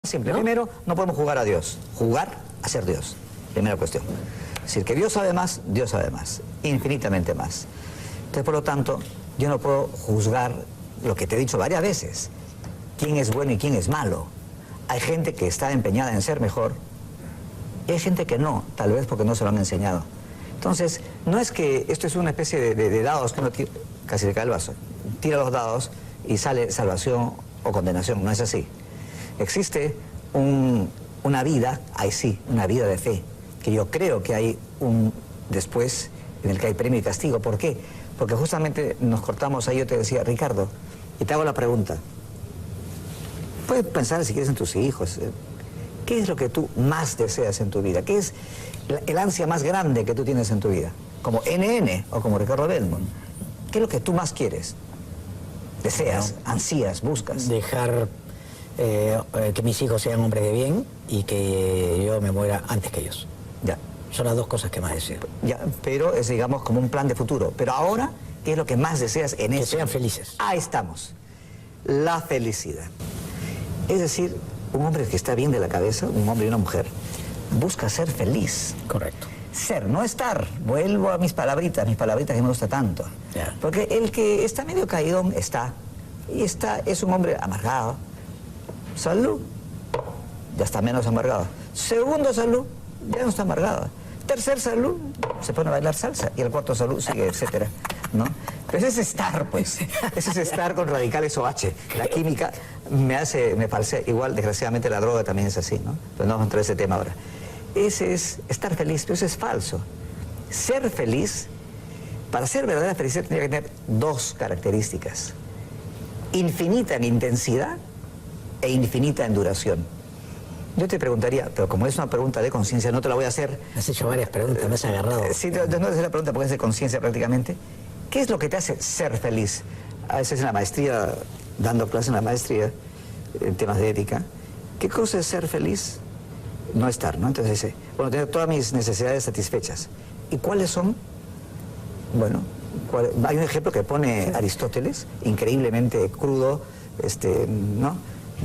Simple. ¿No? Primero, no podemos jugar a Dios. Jugar a ser Dios. Primera cuestión. Es decir, que Dios sabe más, infinitamente más. Entonces, por lo tanto, yo no puedo juzgar lo que te he dicho varias veces. Quién es bueno y quién es malo. Hay gente que está empeñada en ser mejor y hay gente que no, tal vez porque no se lo han enseñado. Entonces, no es que esto es una especie de dados que uno tira, casi le cae el vaso. Tira los dados y sale salvación o condenación. No es así. Existe una vida, ahí sí, una vida de fe, que yo creo que hay un después en el que hay premio y castigo. ¿Por qué? Porque justamente nos cortamos ahí, yo te decía, Ricardo, y te hago la pregunta. Puedes pensar si quieres en tus hijos. ¿Qué es lo que tú más deseas en tu vida? ¿Qué es el ansia más grande que tú tienes en tu vida? Como NN o como Ricardo Belmont. ¿Qué es lo que tú más quieres? Deseas, ansías, buscas. Dejar que mis hijos sean hombres de bien y que yo me muera antes que ellos. Ya. Son las dos cosas que más deseo. Ya, pero es, digamos, como un plan de futuro. Pero ahora, ¿qué es lo que más deseas en eso? Que sean felices. Ahí estamos. La felicidad. Es decir, un hombre que está bien de la cabeza, un hombre y una mujer, busca ser feliz. Correcto. Ser, no estar. Vuelvo a mis palabritas que me gusta tanto. Ya. Porque el que está medio caído está. Y es un hombre amargado. Salud, ya está menos amargado. Segundo, salud, ya no está amargado. Tercer, salud, se pone a bailar salsa. Y el cuarto, salud, sigue, etcétera, ¿no? Pero ese es estar, pues. Ese es estar con radicales OH. La química me falsea. Igual, desgraciadamente, la droga también es así, ¿no? Pero no vamos a entrar en ese tema ahora. Ese es estar feliz, pero eso es falso. Ser feliz, para ser verdadera felicidad, tendría que tener dos características. Infinita en intensidad e infinita en duración. Yo te preguntaría, pero como es una pregunta de conciencia, no te la voy a hacer. Me has hecho varias preguntas, me has agarrado. Sí, no te hacer la pregunta porque es de conciencia prácticamente. ¿Qué es lo que te hace ser feliz? A veces en la maestría, dando clases en la maestría, en temas de ética, ¿qué cosa es ser feliz? No estar, ¿no? Entonces dice, bueno, tener todas mis necesidades satisfechas. ¿Y cuáles son? Bueno, hay un ejemplo que pone Aristóteles, increíblemente crudo, ¿no?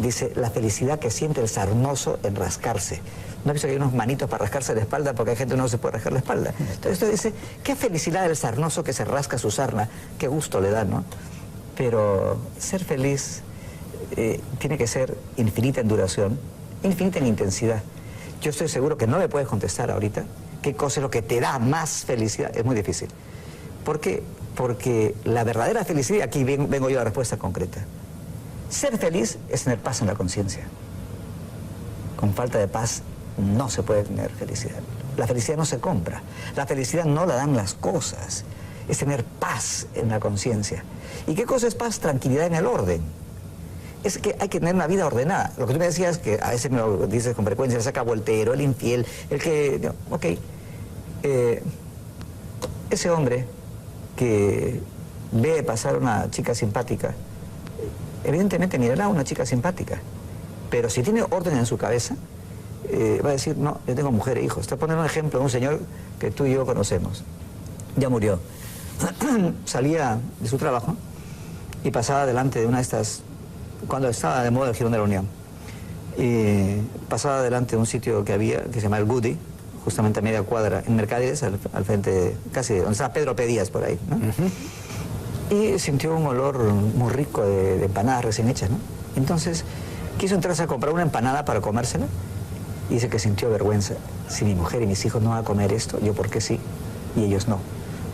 Dice, la felicidad que siente el sarnoso en rascarse. ¿No has visto que hay unos manitos para rascarse la espalda? Porque hay gente que no se puede rascar la espalda. Entonces esto dice, qué felicidad el sarnoso que se rasca su sarna, qué gusto le da, ¿no? Pero ser feliz tiene que ser infinita en duración, infinita en intensidad. Yo estoy seguro que no me puedes contestar ahorita qué cosa es lo que te da más felicidad. Es muy difícil. ¿Por qué? Porque la verdadera felicidad, aquí vengo yo a la respuesta concreta. Ser feliz es tener paz en la conciencia. Con falta de paz no se puede tener felicidad. La felicidad no se compra. La felicidad no la dan las cosas. Es tener paz en la conciencia. ¿Y qué cosa es paz? Tranquilidad en el orden. Es que hay que tener una vida ordenada. Lo que tú me decías, que a veces me lo dices con frecuencia, el saca voltero, el infiel, el que... Ok. Ese hombre que ve pasar una chica simpática, evidentemente mirará a una chica simpática, pero si tiene orden en su cabeza, va a decir, no, yo tengo mujer e hijos. Te voy a poner un ejemplo de un señor que tú y yo conocemos. Ya murió. Salía de su trabajo y pasaba delante de una de estas, cuando estaba de moda el Jirón de la Unión, y pasaba delante de un sitio que había, que se llama El Goody, justamente a media cuadra, en Mercaderes, al frente, casi donde estaba Pedro Pedías, por ahí, ¿no? Y sintió un olor muy rico de empanadas recién hechas, ¿no? Entonces quiso entrarse a comprar una empanada para comérsela y dice que sintió vergüenza. Si mi mujer y mis hijos no van a comer esto, yo por qué sí, y ellos no.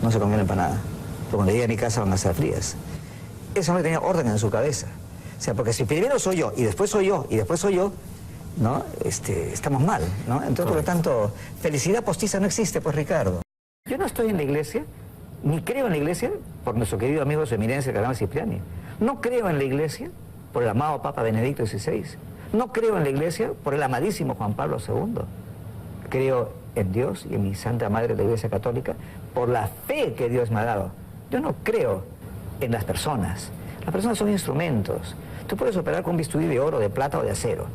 No se comió la empanada. Pero cuando llegue a mi casa van a estar frías. Ese hombre tenía orden en su cabeza. O sea, porque si primero soy yo, y después soy yo, y después soy yo, ¿no? Estamos mal, ¿no? Entonces, por lo tanto, felicidad postiza no existe, pues, Ricardo. Yo no estoy en la iglesia, ni creo en la iglesia por nuestro querido amigo su eminencia, el cardenal Cipriani. No creo en la iglesia por el amado Papa Benedicto XVI. No creo en la iglesia por el amadísimo Juan Pablo II. Creo en Dios y en mi Santa Madre, la Iglesia Católica, por la fe que Dios me ha dado. Yo no creo en las personas. Las personas son instrumentos. Tú puedes operar con un bisturí de oro, de plata o de acero,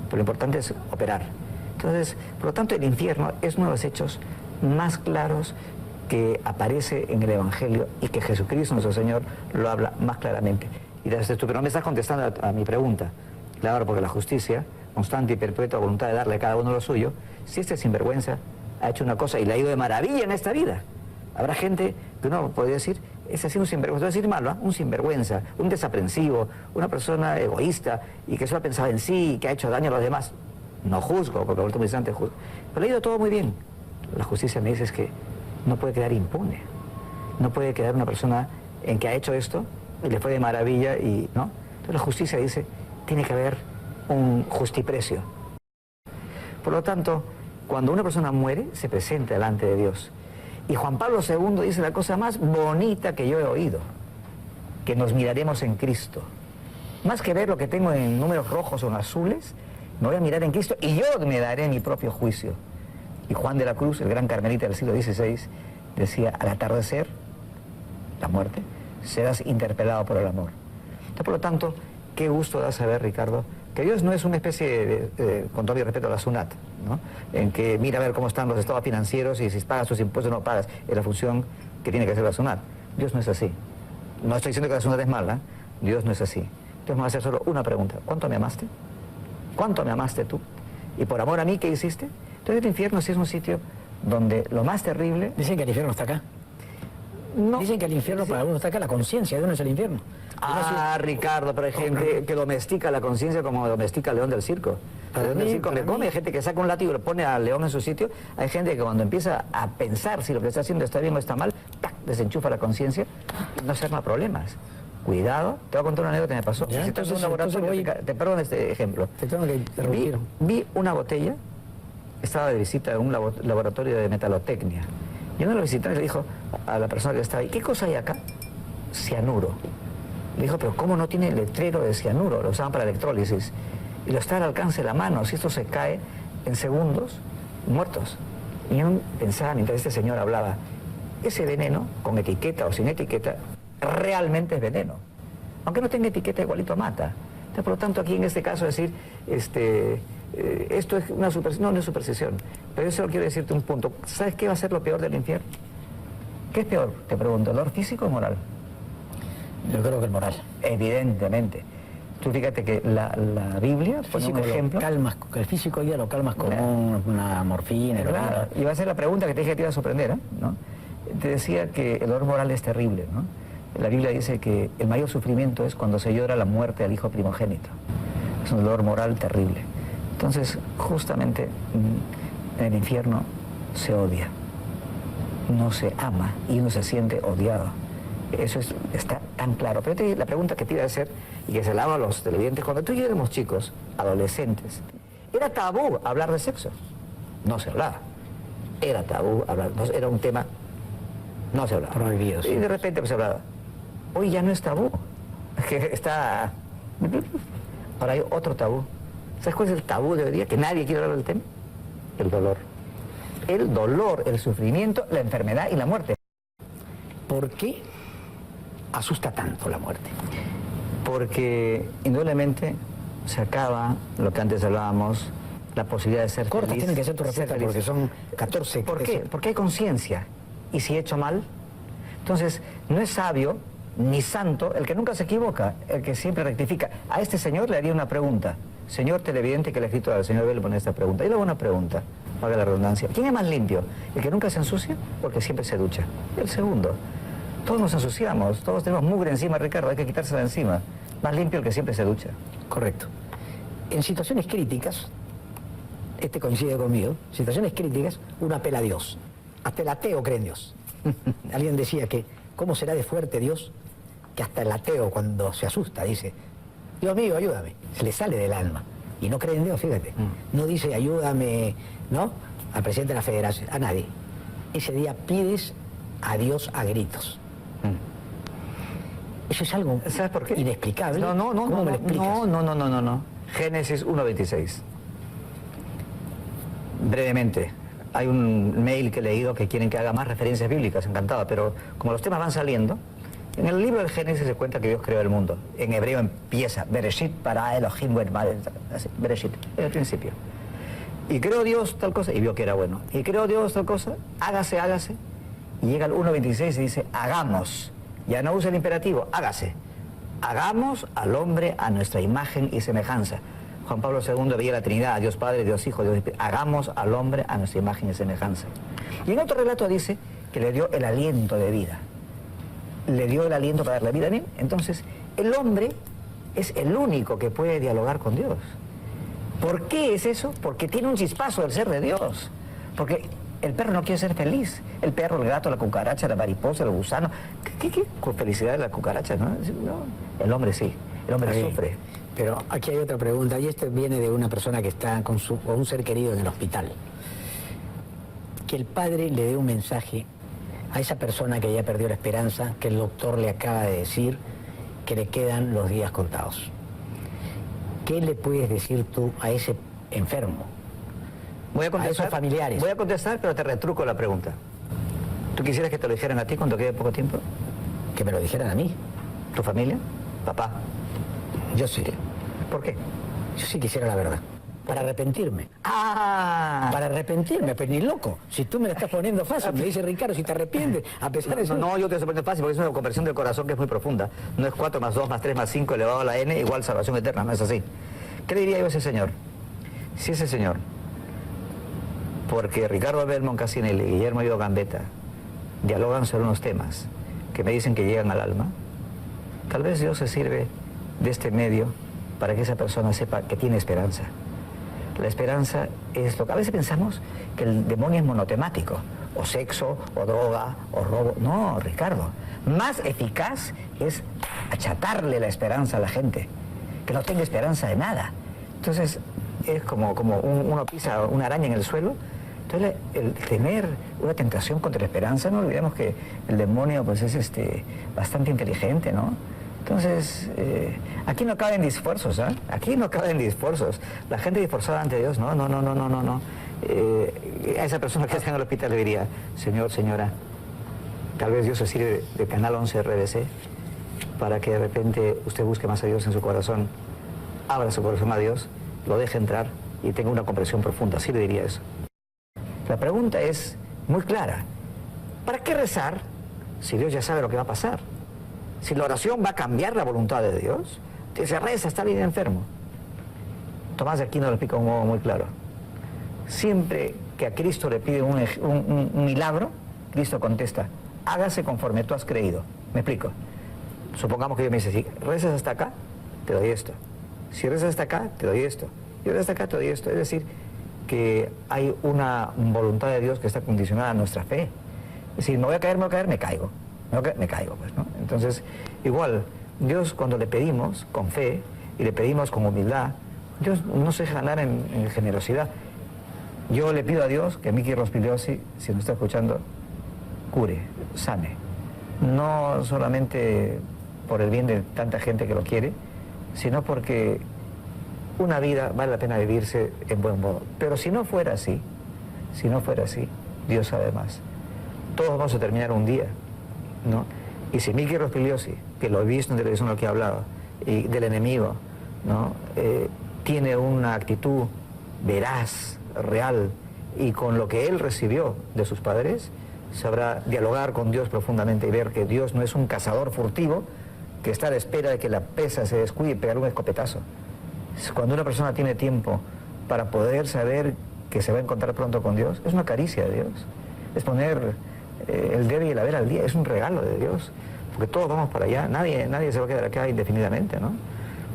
pero lo importante es operar. Entonces, por lo tanto, el infierno es uno de los hechos más claros que aparece en el Evangelio y que Jesucristo, nuestro Señor, lo habla más claramente. Y dices tú, pero no me estás contestando a mi pregunta. Claro, porque la justicia, constante y perpetua voluntad de darle a cada uno lo suyo, si este sinvergüenza ha hecho una cosa y le ha ido de maravilla en esta vida, habrá gente que uno podría decir, es así un sinvergüenza, no decir malo, ¿eh? Un sinvergüenza, un desaprensivo, una persona egoísta y que solo ha pensado en sí y que ha hecho daño a los demás. No juzgo, porque al último instante juzgo. Pero le ha ido todo muy bien. La justicia me dice es que no puede quedar impune. No puede quedar una persona en que ha hecho esto y le fue de maravilla y no. Entonces la justicia dice, tiene que haber un justiprecio. Por lo tanto, cuando una persona muere, se presenta delante de Dios. Y Juan Pablo II dice la cosa más bonita que yo he oído, que nos miraremos en Cristo. Más que ver lo que tengo en números rojos o en azules, me voy a mirar en Cristo y yo me daré mi propio juicio. Y Juan de la Cruz, el gran carmelita del siglo XVI, decía, al atardecer, la muerte, serás interpelado por el amor. Entonces, por lo tanto, qué gusto da saber, Ricardo, que Dios no es una especie de con todo mi respeto a la SUNAT, ¿no? En que mira a ver cómo están los estados financieros y si pagas tus impuestos o no pagas, es la función que tiene que hacer la SUNAT. Dios no es así. No estoy diciendo que la SUNAT es mala, Dios no es así. Entonces me voy a hacer solo una pregunta. ¿Cuánto me amaste? ¿Cuánto me amaste tú? Y por amor a mí, ¿qué hiciste? Entonces el infierno sí es un sitio donde lo más terrible... Dicen que el infierno está acá. No. Dicen que el infierno para algunos está acá, la conciencia de uno es el infierno. Ricardo, pero hay gente que domestica la conciencia como domestica al león del circo. El león del circo me come, hay gente que saca un látigo y lo pone al león en su sitio. Hay gente que cuando empieza a pensar si lo que está haciendo está bien o está mal, ¡tac!, desenchufa la conciencia y no se arma problemas. Cuidado, te voy a contar una anécdota que me pasó. ¿Ya? Si estás en un laboratorio, te perdono este ejemplo. Te tengo que interrumpir. Vi una botella, estaba de visita en un laboratorio de metalotecnia. Y uno de los visitantes le dijo a la persona que estaba ahí, ¿qué cosa hay acá? Cianuro. Le dijo, pero ¿cómo no tiene letrero de cianuro? Lo usaban para electrólisis. Y lo está al alcance de la mano. Si esto se cae en segundos, muertos. Y yo pensaba, mientras este señor hablaba, ese veneno, con etiqueta o sin etiqueta, realmente es veneno. Aunque no tenga etiqueta, igualito mata. Entonces, por lo tanto, aquí en este caso decir, esto es una superstición, no es superstición, pero yo solo quiero decirte un punto. ¿Sabes qué va a ser lo peor del infierno? ¿Qué es peor? Te pregunto, ¿dolor físico o moral? Yo creo que el moral. Evidentemente. Tú fíjate que la Biblia pone un ejemplo. El físico ya lo calmas con una morfina. Claro. Y va a ser la pregunta que te dije que te iba a sorprender, ¿no? Te decía que el dolor moral es terrible, ¿no? La Biblia dice que el mayor sufrimiento es cuando se llora la muerte del hijo primogénito. Es un dolor moral terrible. Entonces, justamente en el infierno se odia, no se ama y uno se siente odiado. Eso está tan claro. Pero la pregunta que te iba a hacer y que se la hago a los televidentes, cuando tú y yo éramos chicos, adolescentes, ¿era tabú hablar de sexo? No se hablaba. Era tabú hablar, no, era un tema, no se hablaba. Prohibido. Y de repente pues, se hablaba. Hoy ya no es tabú. Que está... Ahora hay otro tabú. ¿Sabes cuál es el tabú de hoy día? Que nadie quiere hablar del tema. El dolor. El dolor, el sufrimiento, la enfermedad y la muerte. ¿Por qué asusta tanto la muerte? Porque indudablemente se acaba lo que antes hablábamos, la posibilidad de ser Corta, feliz. tienen que ser tu respuesta porque son 14. ¿Por qué? Porque hay conciencia. ¿Y si he hecho mal? Entonces, no es sabio ni santo el que nunca se equivoca, el que siempre rectifica. A este señor le haría una pregunta. Señor televidente que le he escrito al señor B, le pone esta pregunta. Y luego una pregunta, valga la redundancia. ¿Quién es más limpio? ¿El que nunca se ensucia o el que siempre se ducha? El segundo. Todos nos ensuciamos, todos tenemos mugre encima, Ricardo, hay que quitársela de encima. Más limpio el que siempre se ducha. Correcto. En situaciones críticas, este coincide conmigo, situaciones críticas, uno apela a Dios. Hasta el ateo cree en Dios. Alguien decía que, ¿cómo será de fuerte Dios? Que hasta el ateo cuando se asusta dice, Dios mío, ayúdame. Se le sale del alma. Y no cree en Dios, fíjate. No dice, ayúdame, ¿no? Al presidente de la federación, a nadie. Ese día pides a Dios a gritos. Eso es algo, ¿sabes por qué? Inexplicable. ¿Cómo me lo explicas? No. Génesis 1:26. Brevemente. Hay un mail que he leído que quieren que haga más referencias bíblicas, encantado, pero como los temas van saliendo, en el libro del Génesis se cuenta que Dios creó el mundo. En hebreo empieza, Bereshit para Elohim, Bereshit, en el principio. Y creó Dios tal cosa, y vio que era bueno. Y creó Dios tal cosa, hágase. Y llega al 1:26 y dice, hagamos. Ya no usa el imperativo, hágase. Hagamos al hombre a nuestra imagen y semejanza. Juan Pablo II veía la Trinidad, Dios Padre, Dios Hijo, Dios Espíritu. Hagamos al hombre a nuestra imagen y semejanza. Y en otro relato dice que le dio el aliento de vida. Le dio el aliento para darle vida. Bien, entonces, el hombre es el único que puede dialogar con Dios. ¿Por qué es eso? Porque tiene un chispazo del ser de Dios. Porque el perro no quiere ser feliz. El perro, el gato, la cucaracha, la mariposa, el gusano. ¿Qué felicidad de la cucaracha, no? No, el hombre sí. El hombre sufre. Pero aquí hay otra pregunta, y esto viene de una persona que está con un ser querido en el hospital. Que el padre le dé un mensaje a esa persona que ya perdió la esperanza, que el doctor le acaba de decir que le quedan los días contados. ¿Qué le puedes decir tú a ese enfermo? Voy a contestar, a esos familiares. Voy a contestar, pero te retruco la pregunta. ¿Tú quisieras que te lo dijeran a ti cuando quede poco tiempo? Que me lo dijeran a mí. ¿Tu familia? ¿Papá? Yo sí. ¿Por qué? Yo sí quisiera la verdad. Para arrepentirme. ¡Ah! Para arrepentirme, pero ni loco. Si tú me la estás poniendo fácil, me dice Ricardo, si te arrepientes, a pesar de eso... No, yo te estoy poniendo fácil porque es una conversión del corazón que es muy profunda. No es 4 más 2 más 3 más 5 elevado a la n igual salvación eterna, no es así. ¿Qué le diría yo a ese señor? Si ese señor, porque Ricardo Belmont Casinelli y Guillermo Ido Gambetta dialogan sobre unos temas que me dicen que llegan al alma, tal vez Dios se sirve de este medio para que esa persona sepa que tiene esperanza. La esperanza es lo que a veces pensamos que el demonio es monotemático, o sexo, o droga, o robo. No, Ricardo, más eficaz es achatarle la esperanza a la gente, que no tenga esperanza de nada. Entonces, es como uno pisa una araña en el suelo. Entonces, el tener una tentación contra la esperanza, no olvidemos que el demonio pues es bastante inteligente, ¿no? Entonces, aquí no caben esfuerzos, ¿eh? Aquí no caben esfuerzos. La gente esforzada ante Dios, no. A esa persona que está en el hospital le diría, señor, señora, tal vez Dios se sirve de Canal 11 RBC para que de repente usted busque más a Dios en su corazón, abra su corazón a Dios, lo deje entrar y tenga una comprensión profunda. Sí le diría eso. La pregunta es muy clara. ¿Para qué rezar si Dios ya sabe lo que va a pasar? Si la oración va a cambiar la voluntad de Dios, se reza, está bien enfermo. Tomás de Aquino lo explica de un modo muy claro. Siempre que a Cristo le pide un milagro, Cristo contesta, hágase conforme tú has creído. ¿Me explico? Supongamos que Dios me dice, si rezas hasta acá, te doy esto. Si rezas hasta acá, te doy esto. Si rezas hasta acá, te doy esto. Es decir, que hay una voluntad de Dios que está condicionada a nuestra fe. Es decir, me voy a caer, me caigo. Me caigo, pues, ¿no? Entonces, igual, Dios cuando le pedimos con fe y le pedimos con humildad, Dios no se deja ganar en generosidad. Yo le pido a Dios que Miki Rospigliosi, si nos está escuchando, cure, sane. No solamente por el bien de tanta gente que lo quiere, sino porque una vida vale la pena vivirse en buen modo. Pero si no fuera así, Dios sabe más. Todos vamos a terminar un día, ¿no? Y si Miki Rospigliosi, que lo he visto en televisión lo que ha hablado, y del enemigo, ¿no? Tiene una actitud veraz, real, y con lo que él recibió de sus padres, sabrá dialogar con Dios profundamente y ver que Dios no es un cazador furtivo que está a la espera de que la presa se descuide y pegar un escopetazo. Cuando una persona tiene tiempo para poder saber que se va a encontrar pronto con Dios, es una caricia de Dios. Es poner el debe y el haber al día, es un regalo de Dios, porque todos vamos para allá, nadie se va a quedar acá indefinidamente, ¿no?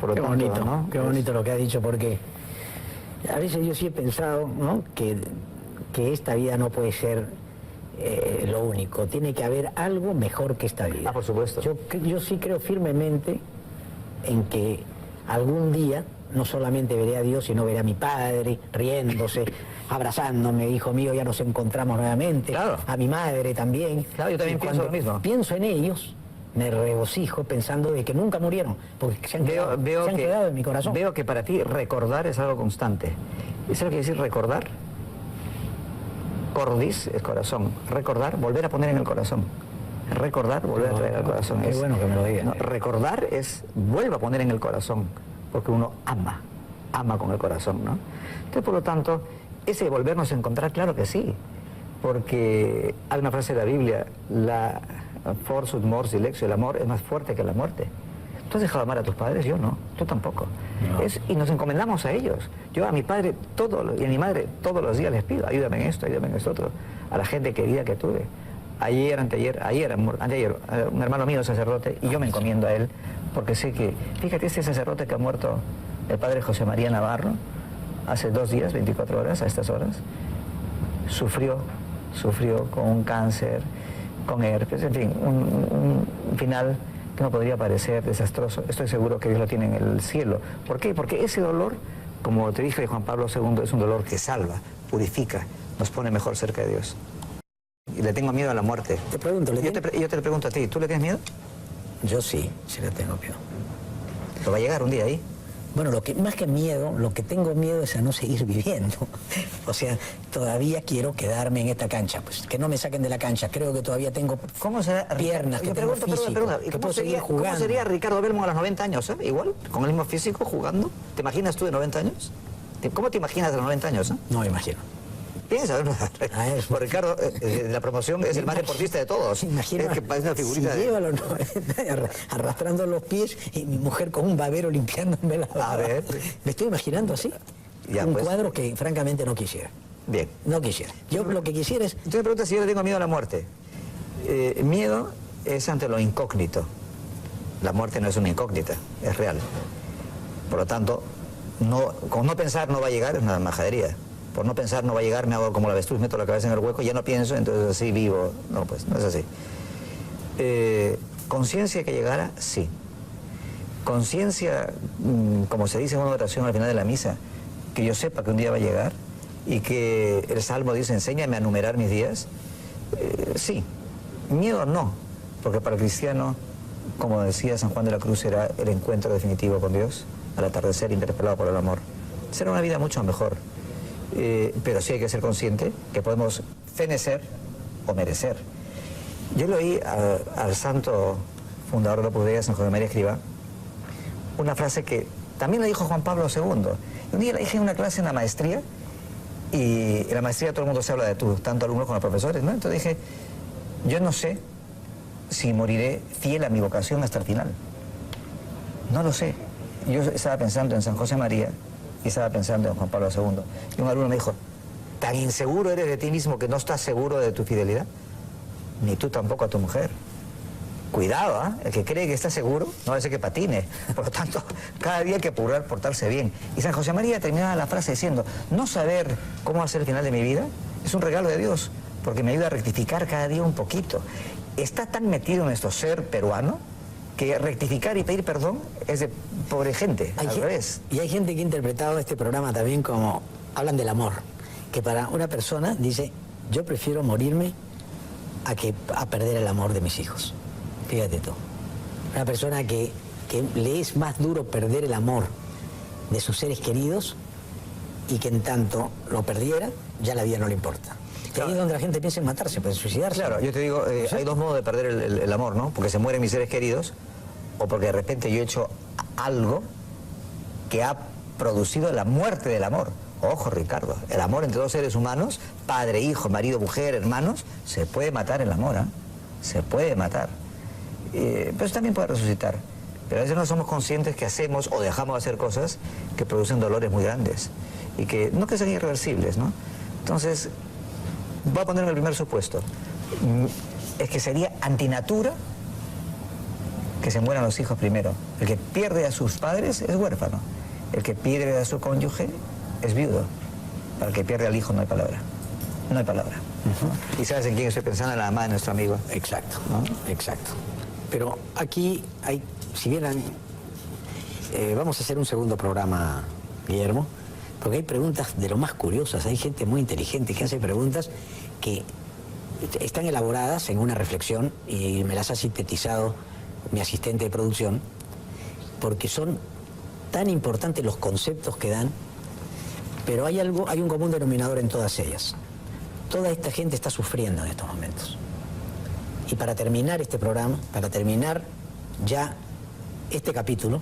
Por lo qué tanto, bonito, ¿no? Qué bonito lo que ha dicho, porque a veces yo sí he pensado, ¿no?, que esta vida no puede ser lo único, tiene que haber algo mejor que esta vida. Ah, por supuesto. Yo sí creo firmemente en que algún día no solamente veré a Dios, sino veré a mi padre riéndose, abrazándome, hijo mío, ya nos encontramos nuevamente, claro. A mi madre también. Claro, yo también pienso lo mismo. Pienso en ellos, me regocijo pensando de que nunca murieron, porque se han quedado en mi corazón. Veo que para ti recordar es algo constante. ¿Y sabes lo que quiere decir recordar? Cordis es corazón. Recordar, volver a poner en el corazón. Recordar, volver a traer al corazón. Es bueno que me lo digas. No, recordar es, vuelve a poner en el corazón, porque uno ama con el corazón, ¿no? Entonces, por lo tanto, ese volvernos a encontrar, claro que sí, porque hay una frase de la Biblia, la force ut mors dilectio, el amor es más fuerte que la muerte. ¿Tú has dejado de amar a tus padres? Yo no, tú tampoco. No. Y nos encomendamos a ellos. Yo a mi padre y a mi madre todos los días les pido, ayúdame en esto otro. A la gente querida que tuve. Anteayer, un hermano mío sacerdote, y yo me encomiendo a él, porque sé que, fíjate, este sacerdote que ha muerto, el padre José María Navarro, hace 2 días, 24 horas, a estas horas, sufrió con un cáncer, con herpes, en fin, un final que no podría parecer desastroso. Estoy seguro que Dios lo tiene en el cielo. ¿Por qué? Porque ese dolor, como te dije de Juan Pablo II, es un dolor que salva, purifica, nos pone mejor cerca de Dios. Y le tengo miedo a la muerte. Te pregunto, yo te pregunto a ti, ¿tú le tienes miedo? Yo sí le tengo miedo. ¿Pero va a llegar un día ahí? Bueno, más que miedo, lo que tengo miedo es a no seguir viviendo. O sea, todavía quiero quedarme en esta cancha, pues que no me saquen de la cancha. Creo que todavía tengo piernas, que tengo físico, que puedo seguir jugando. ¿Cómo sería Ricardo Belmont a los 90 años? Igual, con el mismo físico, jugando. ¿Te imaginas tú de 90 años? ¿Cómo te imaginas de los 90 años? No me imagino. Piensa, por Ricardo, de la promoción es el más deportista de todos. Imagino, es que parece una figurita si lleva los 90 años arrastrando los pies y mi mujer con un babero limpiándome la barba. A ver. Me estoy imaginando así. Ya, un pues. cuadro que francamente no quisiera. Bien. No quisiera. Yo lo que quisiera es... Tú me preguntas si yo le tengo miedo a la muerte. Miedo es ante lo incógnito. La muerte no es una incógnita, es real. Por lo tanto, con no pensar no va a llegar es una majadería. Por no pensar no va a llegar, me hago como la avestruz, meto la cabeza en el hueco, ya no pienso, entonces así vivo. No, pues, no es así. ¿Conciencia que llegara? Sí. Conciencia, como se dice en una oración al final de la misa, que yo sepa que un día va a llegar y que el Salmo dice, enséñame a numerar mis días. Sí. Miedo no, porque para el cristiano, como decía San Juan de la Cruz, será el encuentro definitivo con Dios, al atardecer interpelado por el amor. Será una vida mucho mejor. Pero sí hay que ser consciente que podemos fenecer o merecer. Yo le oí al santo fundador de la Opus Dei, San José María Escrivá, una frase que también la dijo Juan Pablo II. Un día la dije en una clase en la maestría, y en la maestría todo el mundo se habla de tú, tanto alumnos como profesores, ¿no? Entonces dije, yo no sé si moriré fiel a mi vocación hasta el final. No lo sé. Yo estaba pensando en San José María, y estaba pensando en Juan Pablo II. Y un alumno me dijo, ¿tan inseguro eres de ti mismo que no estás seguro de tu fidelidad? Ni tú tampoco a tu mujer. Cuidado, ¿eh? El que cree que está seguro, no va a ser que patine. Por lo tanto, cada día hay que procurar portarse bien. Y San José María terminaba la frase diciendo, no saber cómo va a ser el final de mi vida es un regalo de Dios, porque me ayuda a rectificar cada día un poquito. Está tan metido en nuestro ser peruano que rectificar y pedir perdón es de pobre gente, al revés. Y hay gente que ha interpretado este programa también como, hablan del amor, que para una persona dice, yo prefiero morirme a perder el amor de mis hijos. Fíjate tú. Una persona que le es más duro perder el amor de sus seres queridos y que en tanto lo perdiera, ya la vida no le importa. Y ahí es donde la gente piensa en matarse, puede suicidarse. Claro, yo te digo, hay dos modos de perder el amor, ¿no? Porque se mueren mis seres queridos, o porque de repente yo he hecho algo que ha producido la muerte del amor. Ojo, Ricardo, el amor entre dos seres humanos, padre, hijo, marido, mujer, hermanos, se puede matar el amor, ¿eh? Se puede matar. Pero también puede resucitar. Pero a veces no somos conscientes que hacemos o dejamos de hacer cosas que producen dolores muy grandes y que no que sean irreversibles, ¿no? Entonces, voy a poner el primer supuesto. Es que sería antinatura que se mueran los hijos primero. El que pierde a sus padres es huérfano. El que pierde a su cónyuge es viudo. Para el que pierde al hijo no hay palabra. No hay palabra. ¿Y sabes en quién estoy pensando? En la mamá de nuestro amigo. Exacto, ¿no? Exacto. Pero aquí hay, si bien vamos a hacer un segundo programa, Guillermo, porque hay preguntas de lo más curiosas, hay gente muy inteligente que hace preguntas que están elaboradas en una reflexión y me las ha sintetizado mi asistente de producción, porque son tan importantes los conceptos que dan, pero hay un común denominador en todas ellas. Toda esta gente está sufriendo en estos momentos. Y para terminar este programa, para terminar ya este capítulo,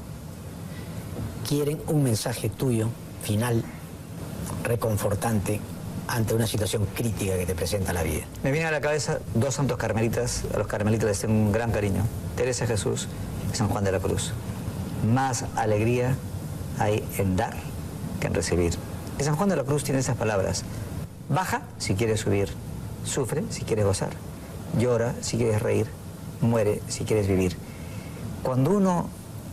quieren un mensaje tuyo, final, reconfortante, ante una situación crítica que te presenta la vida. Me vienen a la cabeza dos santos carmelitas, a los carmelitas les tengo un gran cariño, Teresa de Jesús y San Juan de la Cruz. Más alegría hay en dar que en recibir. Y San Juan de la Cruz tiene esas palabras: baja si quieres subir, sufre si quieres gozar, llora si quieres reír, muere si quieres vivir. Cuando uno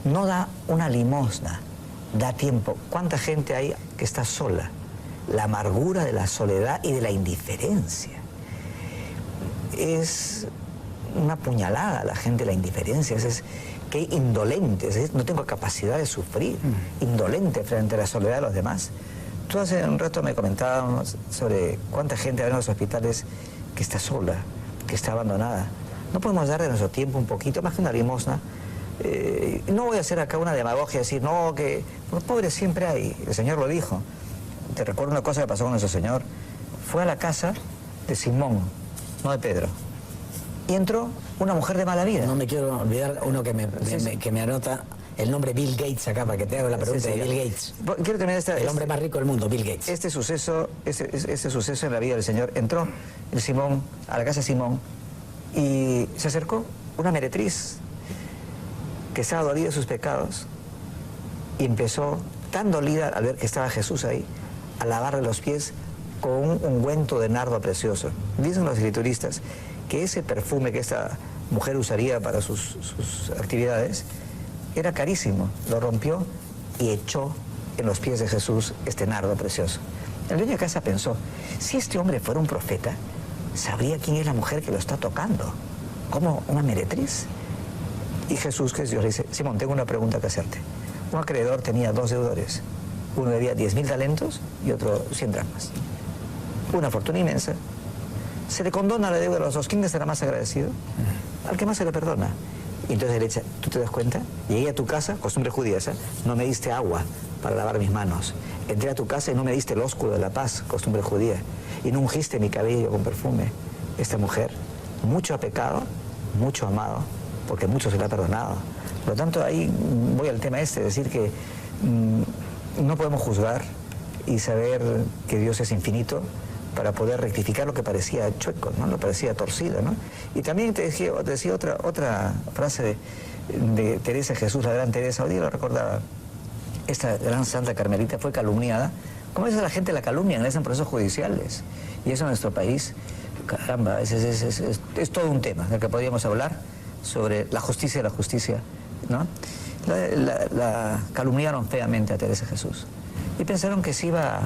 no da una limosna, da tiempo. ¿Cuánta gente hay que está sola? La amargura de la soledad y de la indiferencia. Es una puñalada a la gente la indiferencia. Es que indolentes, no tengo capacidad de sufrir, indolente frente a la soledad de los demás. Tú hace un rato me comentabas sobre cuánta gente hay en los hospitales que está sola, que está abandonada. ¿No podemos dar de nuestro tiempo un poquito, más que una limosna? No voy a hacer acá una demagogia, decir, no, que pobres siempre hay. El Señor lo dijo. Te recuerdo una cosa que pasó con nuestro Señor. Fue a la casa de Simón, no de Pedro. Y entró una mujer de mala vida. No me quiero olvidar uno que me anota el nombre Bill Gates acá, para que te haga la pregunta de Bill Gates. Quiero terminar el hombre más rico del mundo, Bill Gates. Este suceso en la vida del Señor. Entró el Simón a la casa de Simón y se acercó una meretriz que estaba dolida de sus pecados y empezó, tan dolida al ver que estaba Jesús ahí, a lavarle los pies con un ungüento de nardo precioso. Dicen los escrituristas que ese perfume que esta mujer usaría para sus actividades era carísimo. Lo rompió y echó en los pies de Jesús este nardo precioso. El dueño de casa pensó, si este hombre fuera un profeta, sabría quién es la mujer que lo está tocando. ¿Cómo una meretriz? Y Jesús, que es Dios, le dice, Simón, tengo una pregunta que hacerte. Un acreedor tenía 2 deudores. Uno debía 10.000 talentos y otro 100 dracmas. Una fortuna inmensa. Se le condona la deuda a los 2. ¿Quién será más agradecido? Al que más se le perdona. Y entonces él echa, ¿tú te das cuenta? Llegué a tu casa, costumbre judía esa, no me diste agua para lavar mis manos. Entré a tu casa y no me diste el ósculo de la paz, costumbre judía. Y no ungiste mi cabello con perfume. Esta mujer, mucho ha pecado, mucho ha amado, porque mucho se le ha perdonado. Por lo tanto, ahí voy al tema decir que no podemos juzgar y saber que Dios es infinito para poder rectificar lo que parecía chueco, ¿no? Lo parecía torcido, ¿no? Y también te decía otra frase de Teresa de Jesús, la gran Teresa, hoy día lo recordaba. Esta gran santa carmelita fue calumniada. Como a veces la gente la calumnia, le hacen procesos judiciales. Y eso en nuestro país, caramba, es todo un tema del que podríamos hablar sobre la justicia de la justicia, ¿no? La calumniaron feamente a Teresa de Jesús. Y pensaron que se iba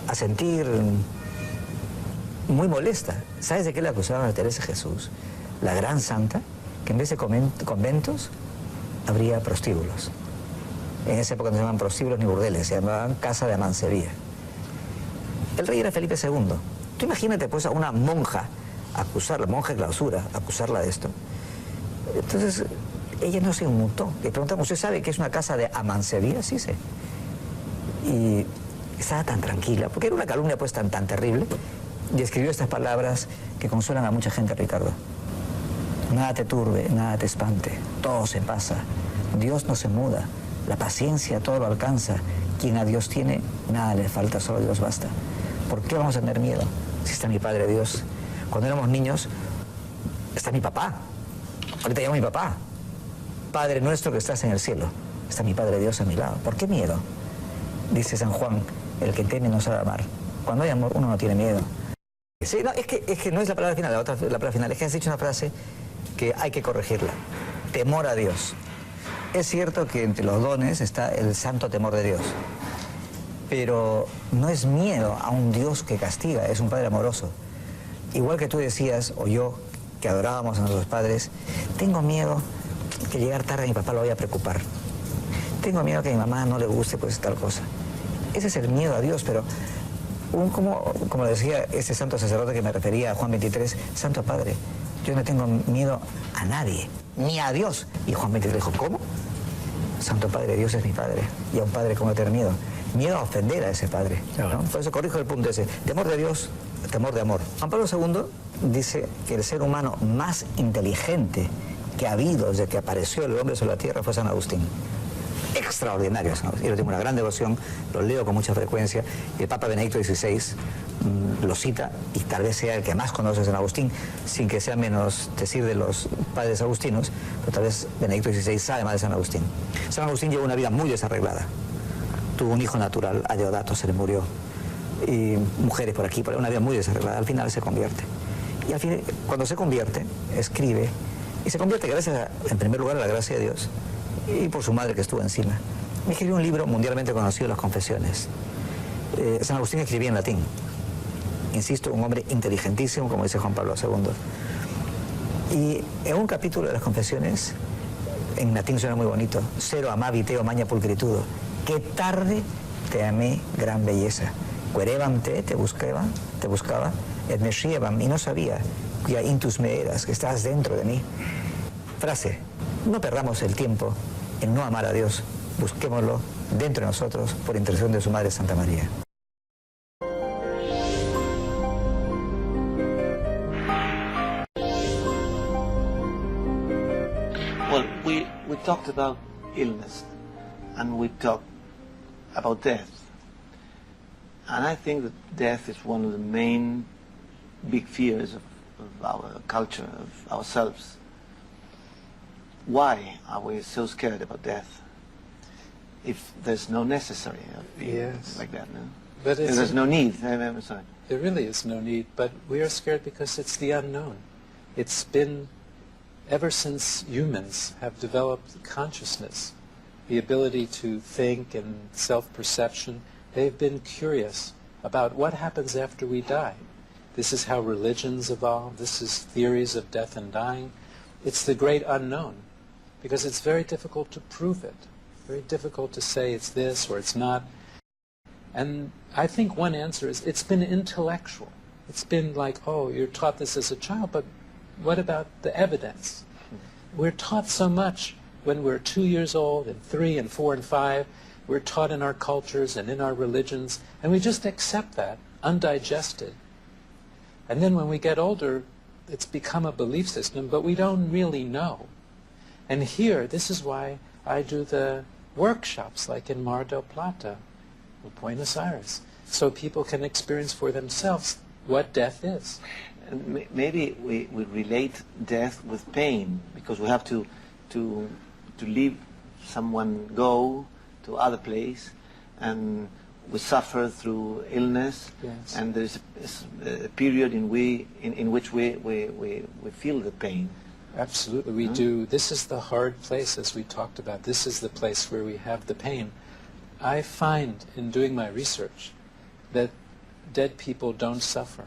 a sentir muy molesta. ¿Sabes de qué le acusaban a Teresa de Jesús? La gran santa, que en vez de conventos habría prostíbulos. En esa época no se llamaban prostíbulos ni burdeles, se llamaban casa de amancería. El rey era Felipe II. Tú imagínate pues a una monja acusarla, monja de clausura, acusarla de esto. Entonces ella no se inmutó. Le preguntamos, ¿usted sabe que es una casa de amancería? Sí sé. Y estaba tan tranquila, porque era una calumnia pues tan terrible, y escribió estas palabras que consuelan a mucha gente, Ricardo. Nada te turbe, nada te espante, todo se pasa, Dios no se muda, la paciencia todo lo alcanza, quien a Dios tiene, nada le falta, solo Dios basta. ¿Por qué vamos a tener miedo si está mi Padre Dios? Cuando éramos niños, está mi papá, ahorita llamo a mi papá, Padre nuestro que estás en el cielo, está mi Padre Dios a mi lado. ¿Por qué miedo? Dice San Juan, el que teme no sabe amar. Cuando hay amor, uno no tiene miedo. Sí, no, es que no es la palabra final, la palabra final. Es que has dicho una frase que hay que corregirla. Temor a Dios. Es cierto que entre los dones está el santo temor de Dios. Pero no es miedo a un Dios que castiga, es un Padre amoroso. Igual que tú decías, o yo, que adorábamos a nuestros padres, tengo miedo que llegar tarde a mi papá lo vaya a preocupar. Tengo miedo que a mi mamá no le guste pues tal cosa. Ese es el miedo a Dios, pero como decía este santo sacerdote que me refería a Juan 23, Santo Padre, yo no tengo miedo a nadie, ni a Dios. Y Juan 23 dijo, ¿cómo? Santo Padre, Dios es mi Padre, y a un Padre ¿cómo tener miedo? Miedo a ofender a ese Padre, ¿no? Por eso corrijo el punto ese, temor de Dios, temor de amor. Juan Pablo II dice que el ser humano más inteligente que ha habido desde que apareció el hombre sobre la tierra fue San Agustín. Extraordinario San Agustín. Yo tengo una gran devoción, lo leo con mucha frecuencia, y el Papa Benedicto XVI lo cita, y tal vez sea el que más conoce a San Agustín, sin que sea menos decir de los padres agustinos, pero tal vez Benedicto XVI sabe más de San Agustín. San Agustín lleva una vida muy desarreglada, tuvo un hijo natural, a Deodato se le murió, y mujeres por aquí, por allá, una vida muy desarreglada, al final se convierte. Y al fin, cuando se convierte, escribe, y se convierte gracias, en primer lugar, a la gracia de Dios, y por su madre que estuvo encima. Y escribió un libro mundialmente conocido, Las Confesiones. San Agustín escribía en latín. Insisto, un hombre inteligentísimo, como dice Juan Pablo II. Y en un capítulo de Las Confesiones, en latín suena muy bonito, cero amavi teo magna pulcritudo, qué tarde te amé gran belleza, querébam te buscaba, et me scriebam, y no sabía, quia intus me eras, que estás dentro de mí. Frase, no perdamos el tiempo en no amar a Dios, busquémoslo dentro de nosotros por intercesión de su Madre Santa María. Well, we talked about illness and we talked about death. And I think that death is one of the main big fears of our culture, of ourselves. Why are we so scared about death? If there's no necessary of being like that, no? But if there's no need. I'm sorry. There really is no need, but we are scared because it's the unknown. It's been, ever since humans have developed consciousness, the ability to think and self-perception, they've been curious about what happens after we die. This is how religions evolve. This is theories of death and dying. It's the great unknown, because it's very difficult to prove it. Very difficult to say it's this or it's not. And I think one answer is it's been intellectual. It's been like, oh, you're taught this as a child, but what about the evidence? We're taught so much when we're 2 years old and 3 and 4 and 5. We're taught in our cultures and in our religions, and we just accept that, undigested. And then when we get older, it's become a belief system, but we don't really know. And here, this is why I do the workshops like in Mar del Plata or Buenos Aires, so people can experience for themselves what death is. And maybe we relate death with pain, because we have to leave someone go to other place, and we suffer through illness, Yes. and there's a period in which we feel the pain. Absolutely, we do. This is the hard place, as we talked about. This is the place where we have the pain. I find in doing my research that dead people don't suffer.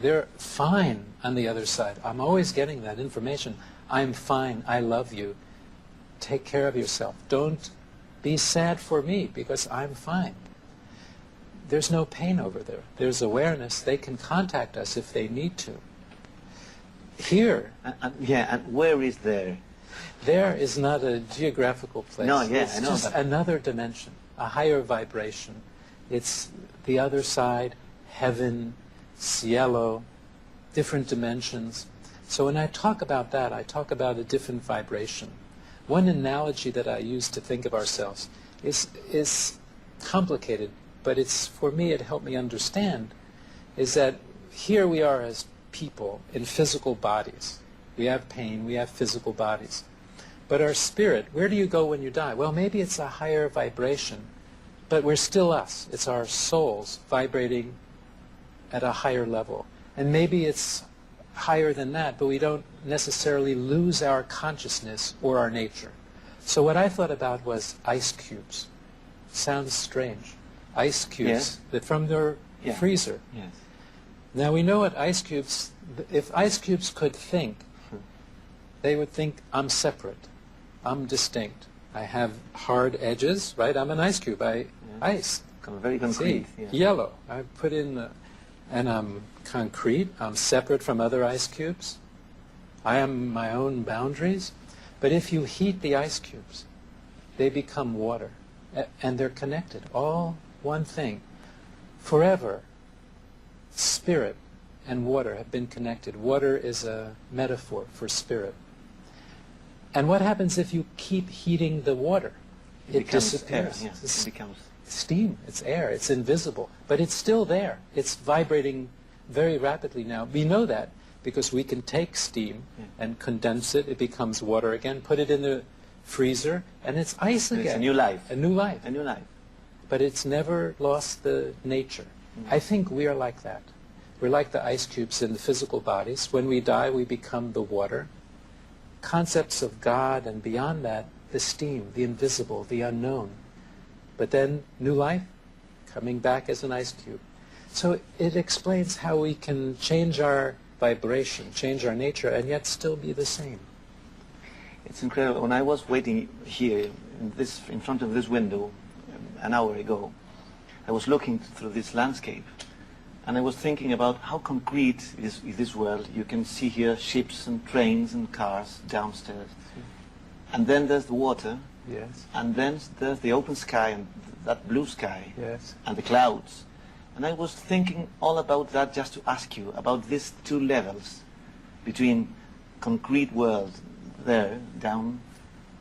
They're fine on the other side. I'm always getting that information. I'm fine. I love you. Take care of yourself. Don't be sad for me because I'm fine. There's no pain over there. There's awareness. They can contact us if they need to. Here, And where is there? there is not a geographical place. No, yeah, it's I know, just but- another dimension, a higher vibration. It's the other side, heaven, cielo, different dimensions. So when I talk about that, I talk about a different vibration. One analogy that I use to think of ourselves is complicated, but it's, for me, it helped me understand, is that here we are as people in physical bodies. We have pain, we have physical bodies. But our spirit, where do you go when you die? Well, maybe it's a higher vibration, but we're still us. It's our souls vibrating at a higher level. And maybe it's higher than that, but we don't necessarily lose our consciousness or our nature. So what I thought about was ice cubes. Sounds strange. Ice cubes Yes. that from their Yeah. freezer. Yes. Now we know what ice cubes, if ice cubes could think, they would think, I'm separate, I'm distinct. I have hard edges, right? I'm an ice cube, ice. Very concrete. See, Yeah. yellow. I put in, and I'm concrete, I'm separate from other ice cubes. I am my own boundaries. But if you heat the ice cubes, they become water, and they're connected, all one thing. Forever, spirit and water have been connected. Water is a metaphor for spirit. And what happens if you keep heating the water? It becomes disappears. air, yeah. It's It becomes steam, it's air, it's invisible, but it's still there. It's vibrating very rapidly now. We know that because we can take steam and condense it, it becomes water again, put it in the freezer, and it's ice again. It's a new life. A new life. A new life. but it's never lost the nature. I think we are like that. We're like the ice cubes in the physical bodies. When we die, we become the water. Concepts of God and beyond that, the steam, the invisible, the unknown. But then new life, coming back as an ice cube. So it explains how we can change our vibration, change our nature, and yet still be the same. It's incredible. When I was waiting here in front of this window an hour ago, I was looking through this landscape, and I was thinking about how concrete is this world. You can see here ships and trains and cars downstairs. And then there's the water. Yes. And then there's the open sky and that blue sky. Yes. And the clouds. And I was thinking all about that just to ask you about these two levels between concrete world there, down,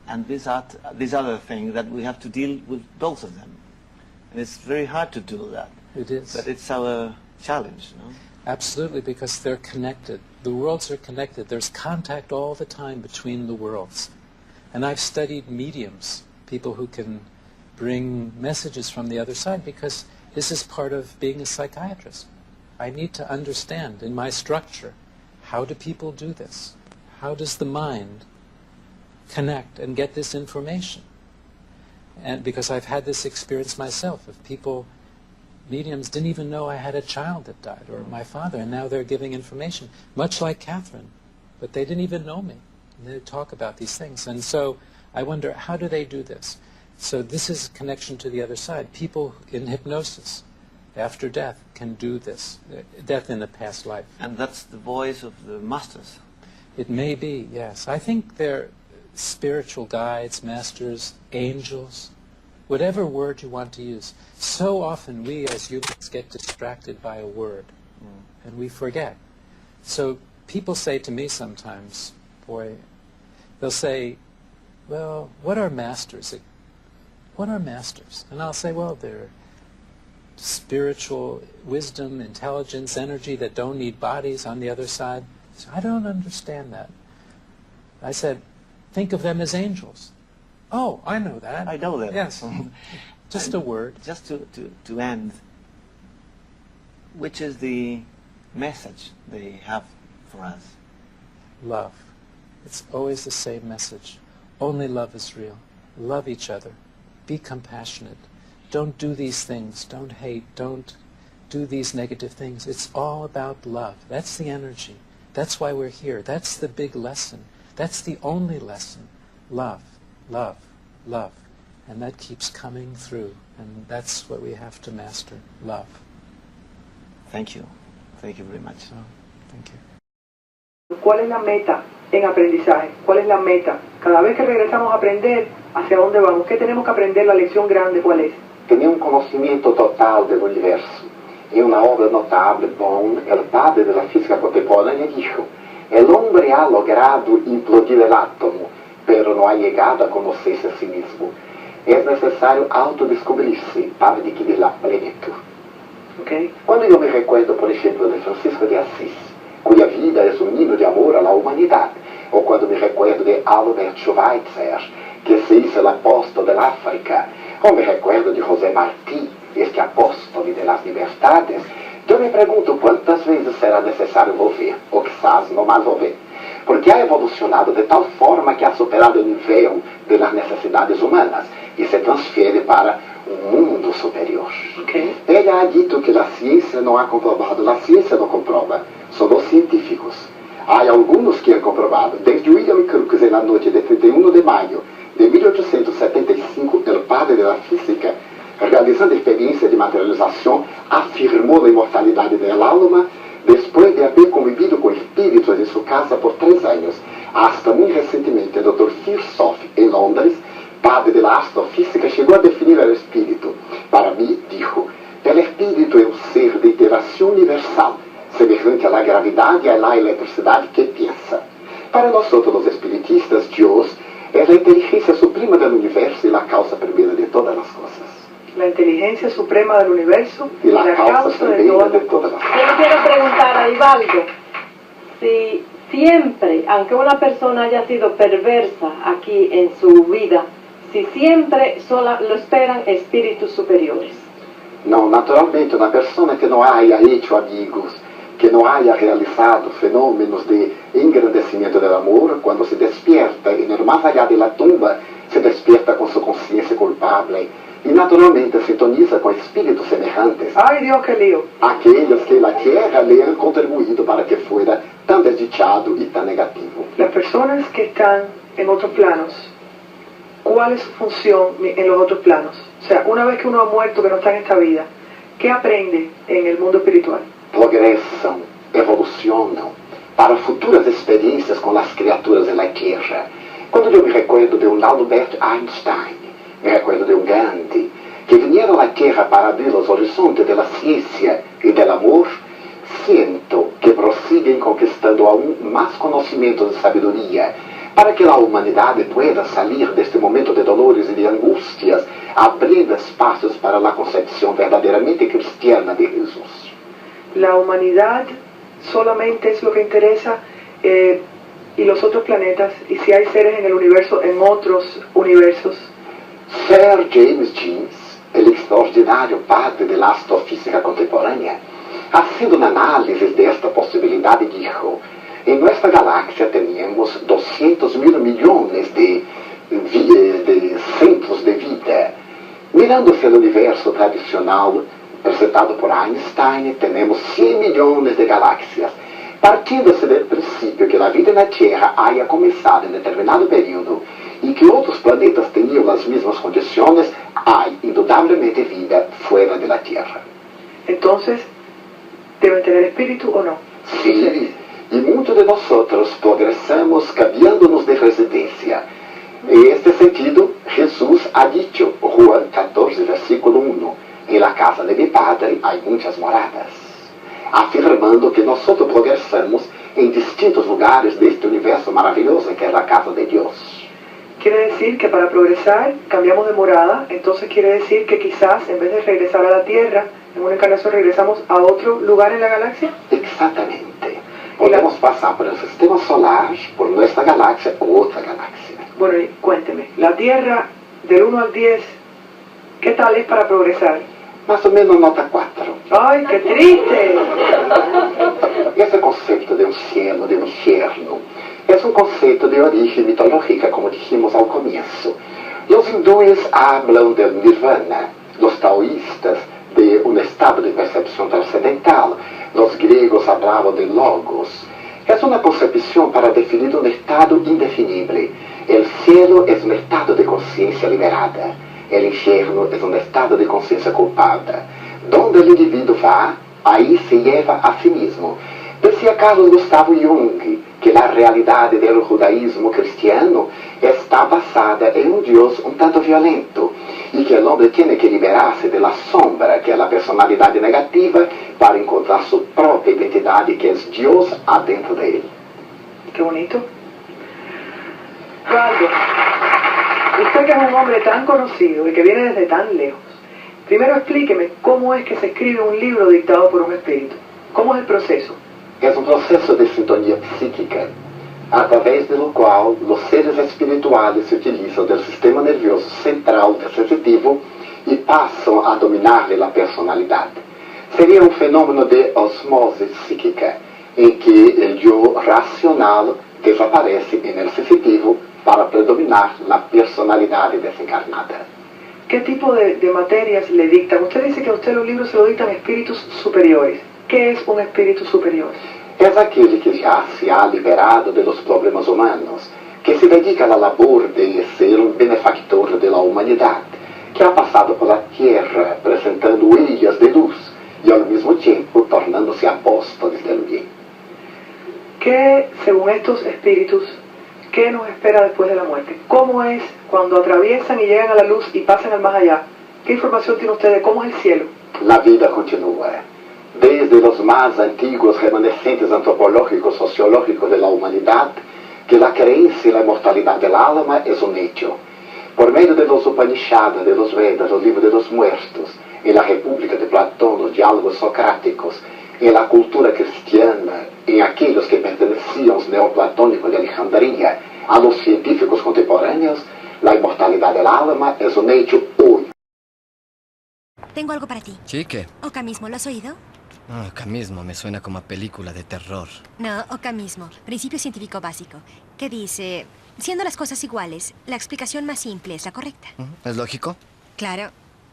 and this other thing that we have to deal with both of them. And it's very hard to do that. It is. But it's our challenge, no? Absolutely, because they're connected. The worlds are connected. There's contact all the time between the worlds. And I've studied mediums, people who can bring messages from the other side, because this is part of being a psychiatrist. I need to understand in my structure, how do people do this? How does the mind connect and get this information? And because I've had this experience myself of people, mediums didn't even know I had a child that died, or my father, and now they're giving information, much like Catherine, but they didn't even know me. And they talk about these things. And so I wonder, how do they do this? So this is a connection to the other side. People in hypnosis, after death, can do this, death in a past life. And that's the voice of the masters. It may be, yes. I think they're spiritual guides, masters, angels, whatever word you want to use. So often we as humans get distracted by a word, and we forget. So people say to me sometimes, boy, they'll say, well, what are masters? What are masters? And I'll say, well, they're spiritual wisdom, intelligence, energy that don't need bodies on the other side. So I don't understand that. I said, think of them as angels. Oh, I know that. I know that. Yes. Just a word. Just to end, which is the message they have for us? Love. It's always the same message. Only love is real. Love each other. Be compassionate. Don't do these things. Don't hate. Don't do these negative things. It's all about love. That's the energy. That's why we're here. That's the big lesson. That's the only lesson. Love, love, love. And that keeps coming through. And that's what we have to master. Love. Thank you. Thank you very much. So, thank you. ¿Cuál es la meta en aprendizaje? ¿Cuál es la meta? Cada vez que regresamos a aprender, ¿hacia dónde vamos? ¿Qué tenemos que aprender? La lección grande, ¿cuál es? Tenía un conocimiento total del universo. En una obra notable, Bohm, el padre de la física contemporánea, dijo: el hombre ha logrado implodir el átomo, pero no ha llegado a conocerse a sí mismo. Es necesario autodescubrirse para adquirir la plenitud. Okay. Cuando yo me recuerdo, por ejemplo, de Francisco de Asís, cuya vida es un himno de amor a la humanidad, o cuando me recuerdo de Albert Schweitzer, que se hizo el apóstol del África, o me recuerdo de José Martí, este apóstol de las libertades, yo me pregunto cuántas veces será necesario volver, o quizás no más volver, porque ha evolucionado de tal forma que ha superado el nivel de las necesidades humanas y se transfiere para un mundo superior. Okay. Ella ha dicho que la ciencia no ha comprobado, la ciencia no comprueba, son los científicos. Hay algunos que han comprobado, desde William Crookes en la noche de 31 de mayo de 1875, el padre de la física, realizando experiencias de materialización, afirmó la inmortalidad del alma después de haber convivido con espíritus en su casa por 3 años. Hasta muy recientemente, el Dr. Firsoff, en Londres, padre de la astrofísica, llegó a definir el espíritu. Para mí, dijo, el espíritu es un ser de iteración universal, semejante a la gravedad y a la electricidad que piensa. Para nosotros los espiritistas, Dios es la inteligencia suprema del universo y la causa primera de todas las cosas. La inteligencia suprema del universo Y la causa de primera de todas todas las las cosas. cosas. Yo quiero preguntar a Ivaldo si siempre, aunque una persona haya sido perversa aquí en su vida, si siempre lo esperan espíritus superiores. Não, naturalmente, uma pessoa que não haya hecho amigos, que não haya realizado fenômenos de engrandecimento do amor, quando se despierta e no mais allá de la tumba, se despierta com sua consciência culpável e naturalmente sintoniza com espíritos semelhantes. Ay Dios, qué lío. Aqueles que na Terra lhe han contribuído para que fuera tão desdichado e tão negativo. Las personas que están en otros planos, ¿cuál es su función en los otros planos? O sea, una vez que uno ha muerto, que no está en esta vida, ¿qué aprende en el mundo espiritual? Progressam, evolucionam para futuras experiências com as criaturas da Terra. Quando eu me recuerdo de um Albert Einstein, me recuerdo de um Gandhi, que vieram à Terra para abrir os horizontes da ciência e do amor, sinto que prossiguen conquistando aún mais conhecimentos e sabedoria, para que a humanidade pueda salir deste momento de dolores e de angústias, abrindo espaços para a concepção verdadeiramente cristiana de Jesus. La humanidad solamente es lo que interesa y los otros planetas, y si hay seres en el universo, en otros universos. Sir James Jeans, el extraordinário padre de la astrofísica contemporânea, haciendo una análisis de esta posibilidad, dijo: en nuestra galaxia tenemos 200.000 millones de centros de vida. Mirándose el universo tradicional presentado por Einstein, tenemos 100 millones de galaxias. Partindo-se do princípio que a vida na Terra haya começado em determinado período e que outros planetas tinham as mesmas condições, há indudablemente vida fora da Terra. Entonces, ¿deben tener espíritu o no? Sim, e muitos de nós progressamos cambiando-nos de residência. Em este sentido, Jesus ha dicho, Juan 14, versículo 1, en la casa de mi Padre hay muchas moradas, afirmando que nós progressamos em distintos lugares deste universo maravilhoso que é a casa de Deus. Quiere decir que para progresar cambiamos de morada, entonces quiere decir que quizás en vez de regresar a la Tierra, en una encarnación regresamos a otro lugar en la galaxia. Exatamente. Podemos passar por el sistema solar, por nuestra galaxia ou outra galaxia. Bueno, y cuénteme, la Tierra del 1 al 10, ¿qué tal es para progresar? Mais ou menos nota 4. ¡Ay, qué triste! Esse conceito de um cielo, de um inferno, é um conceito de origem mitológica, como dijimos ao começo. Os hindúes hablam del nirvana, os taoístas de um estado de percepção transcendental, os gregos hablavam de logos. É uma concepção para definir um estado indefinível. O cielo é um estado de consciência liberada. O inferno é um estado de consciência culpada. Donde o indivíduo vai, aí se leva a si mesmo. Decía Carlos Gustavo Jung que a realidade do judaísmo cristiano está basada em um Deus um tanto violento e que o homem tem que liberar-se da sombra, que é a personalidade negativa, para encontrar sua própria identidade, que é Deus adentro dele. Qué bonito. Valdo, usted que es un hombre tan conocido y que viene desde tan lejos, primero explíqueme cómo es que se escribe un libro dictado por un espíritu. ¿Cómo es el proceso? É um processo de sintonia psíquica, através do qual os seres espirituais se utilizam do sistema nervioso central sensitivo e passam a dominar a personalidade. Seria um fenômeno de osmose psíquica, em que o eu racional desaparece no sensitivo para predominar na personalidade desencarnada. ¿Qué tipo de materias le dictan? Usted dice que a usted los libros se lo dictan espíritus superiores. ¿Qué es un espíritu superior? É aquele que já se ha liberado dos problemas humanos, que se dedica à labor de ser um benefactor da humanidade, que ha passado pela Terra apresentando huellas de luz e ao mesmo tempo tornando-se apóstoles del bien. ¿Qué, según estos espíritus, qué nos espera después de la muerte? ¿Cómo es cuando atraviesan y llegan a la luz y pasan al más allá? ¿Qué información tiene usted de cómo es el cielo? La vida continua. Desde os mais antigos remanescentes antropológicos sociológicos da humanidade, que a crença na imortalidade da alma é um hecho. Por meio de los Upanishads, de los Vedas, o livro de los muertos, em la República de Platão, os diálogos socráticos, em la cultura cristiana, em aqueles que pertenciam aos neoplatônicos de Alejandría, a los científicos contemporâneos, La inmortalidad del alma es un hecho hoy. Tengo algo para ti. ¿Sí? ¿Qué? Oca mismo, ¿lo has oído? Acá mismo me suena como a película de terror. No, Oca mismo. Principio científico básico. ¿Qué dice? Siendo las cosas iguales, la explicación más simple es la correcta. ¿Es lógico? Claro.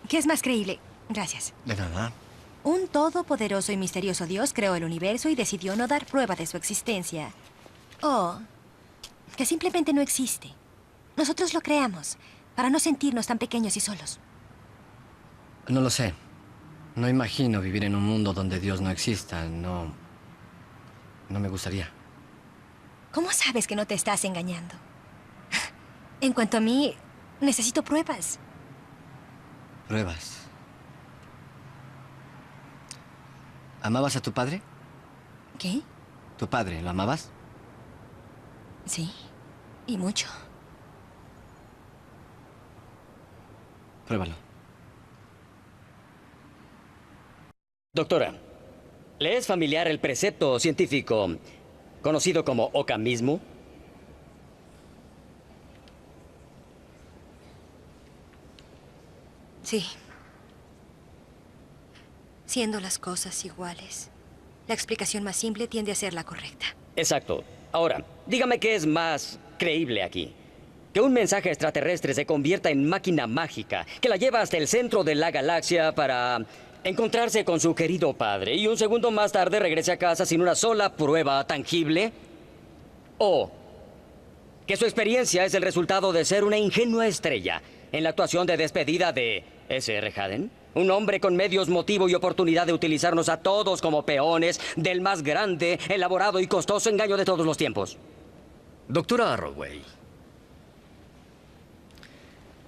¿Qué es más creíble? Gracias. De nada. Un todopoderoso y misterioso Dios creó el universo y decidió no dar prueba de su existencia. O que simplemente no existe. Nosotros lo creamos para no sentirnos tan pequeños y solos. No lo sé. No imagino vivir en un mundo donde Dios no exista. No me gustaría. ¿Cómo sabes que no te estás engañando? En cuanto a mí, necesito pruebas. Pruebas. ¿Amabas a tu padre? ¿Qué? ¿Tu padre, lo amabas? Sí, y mucho. Pruébalo. Doctora, ¿le es familiar el precepto científico conocido como Oca mismo? Sí. Siendo las cosas iguales, la explicación más simple tiende a ser la correcta. Exacto. Ahora, dígame qué es más creíble aquí. Que un mensaje extraterrestre se convierta en máquina mágica que la lleva hasta el centro de la galaxia para encontrarse con su querido padre y un segundo más tarde regrese a casa sin una sola prueba tangible. O que su experiencia es el resultado de ser una ingenua estrella en la actuación de despedida de S.R. Haden. Un hombre con medios, motivo y oportunidad de utilizarnos a todos como peones del más grande, elaborado y costoso engaño de todos los tiempos. Doctora Arroway,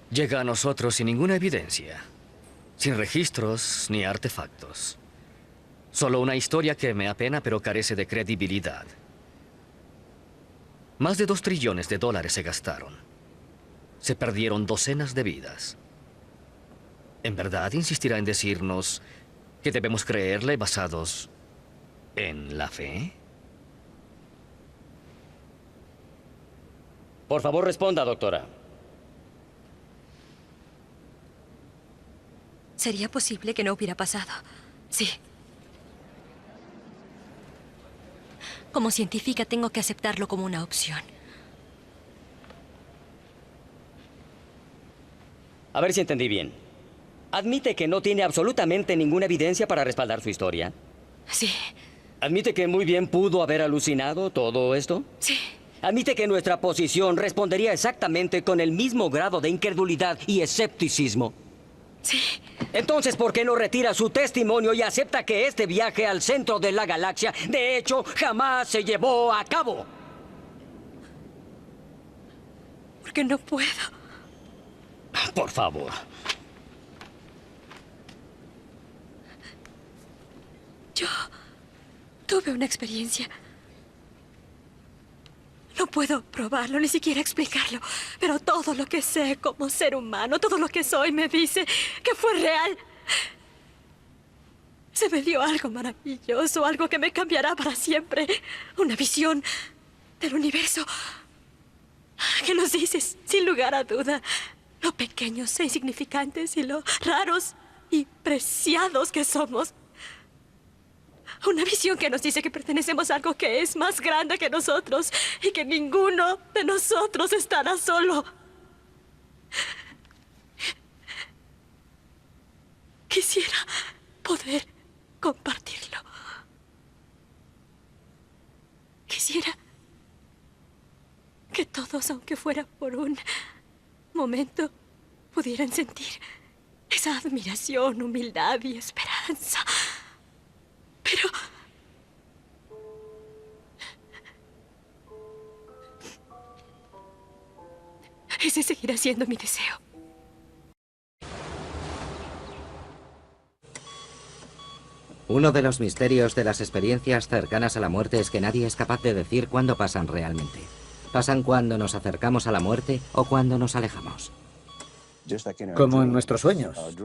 llega a nosotros sin ninguna evidencia, sin registros ni artefactos. Solo una historia que me apena pero carece de credibilidad. Más de 2 trillones de dólares se gastaron. Se perdieron docenas de vidas. ¿En verdad insistirá en decirnos que debemos creerle basados en la fe? Por favor, responda, doctora. ¿Sería posible que no hubiera pasado? Sí. Como científica tengo que aceptarlo como una opción. A ver si entendí bien. ¿Admite que no tiene absolutamente ninguna evidencia para respaldar su historia? Sí. ¿Admite que muy bien pudo haber alucinado todo esto? Sí. ¿Admite que nuestra posición respondería exactamente con el mismo grado de incredulidad y escepticismo? Sí. Entonces, ¿por qué no retira su testimonio y acepta que este viaje al centro de la galaxia, de hecho, jamás se llevó a cabo? Porque no puedo. Por favor. Yo tuve una experiencia. No puedo probarlo, ni siquiera explicarlo. Pero todo lo que sé como ser humano, todo lo que soy me dice que fue real. Se me dio algo maravilloso, algo que me cambiará para siempre. Una visión del universo que nos dice, sin lugar a duda, lo pequeños e insignificantes y lo raros y preciados que somos. Una visión que nos dice que pertenecemos a algo que es más grande que nosotros y que ninguno de nosotros estará solo. Quisiera poder compartirlo. Quisiera que todos, aunque fuera por un momento, pudieran sentir esa admiración, humildad y esperanza. Pero ese seguirá siendo mi deseo. Uno de los misterios de las experiencias cercanas a la muerte es que nadie es capaz de decir cuándo pasan realmente. Pasan cuando nos acercamos a la muerte o cuando nos alejamos. Como en nuestros sueños.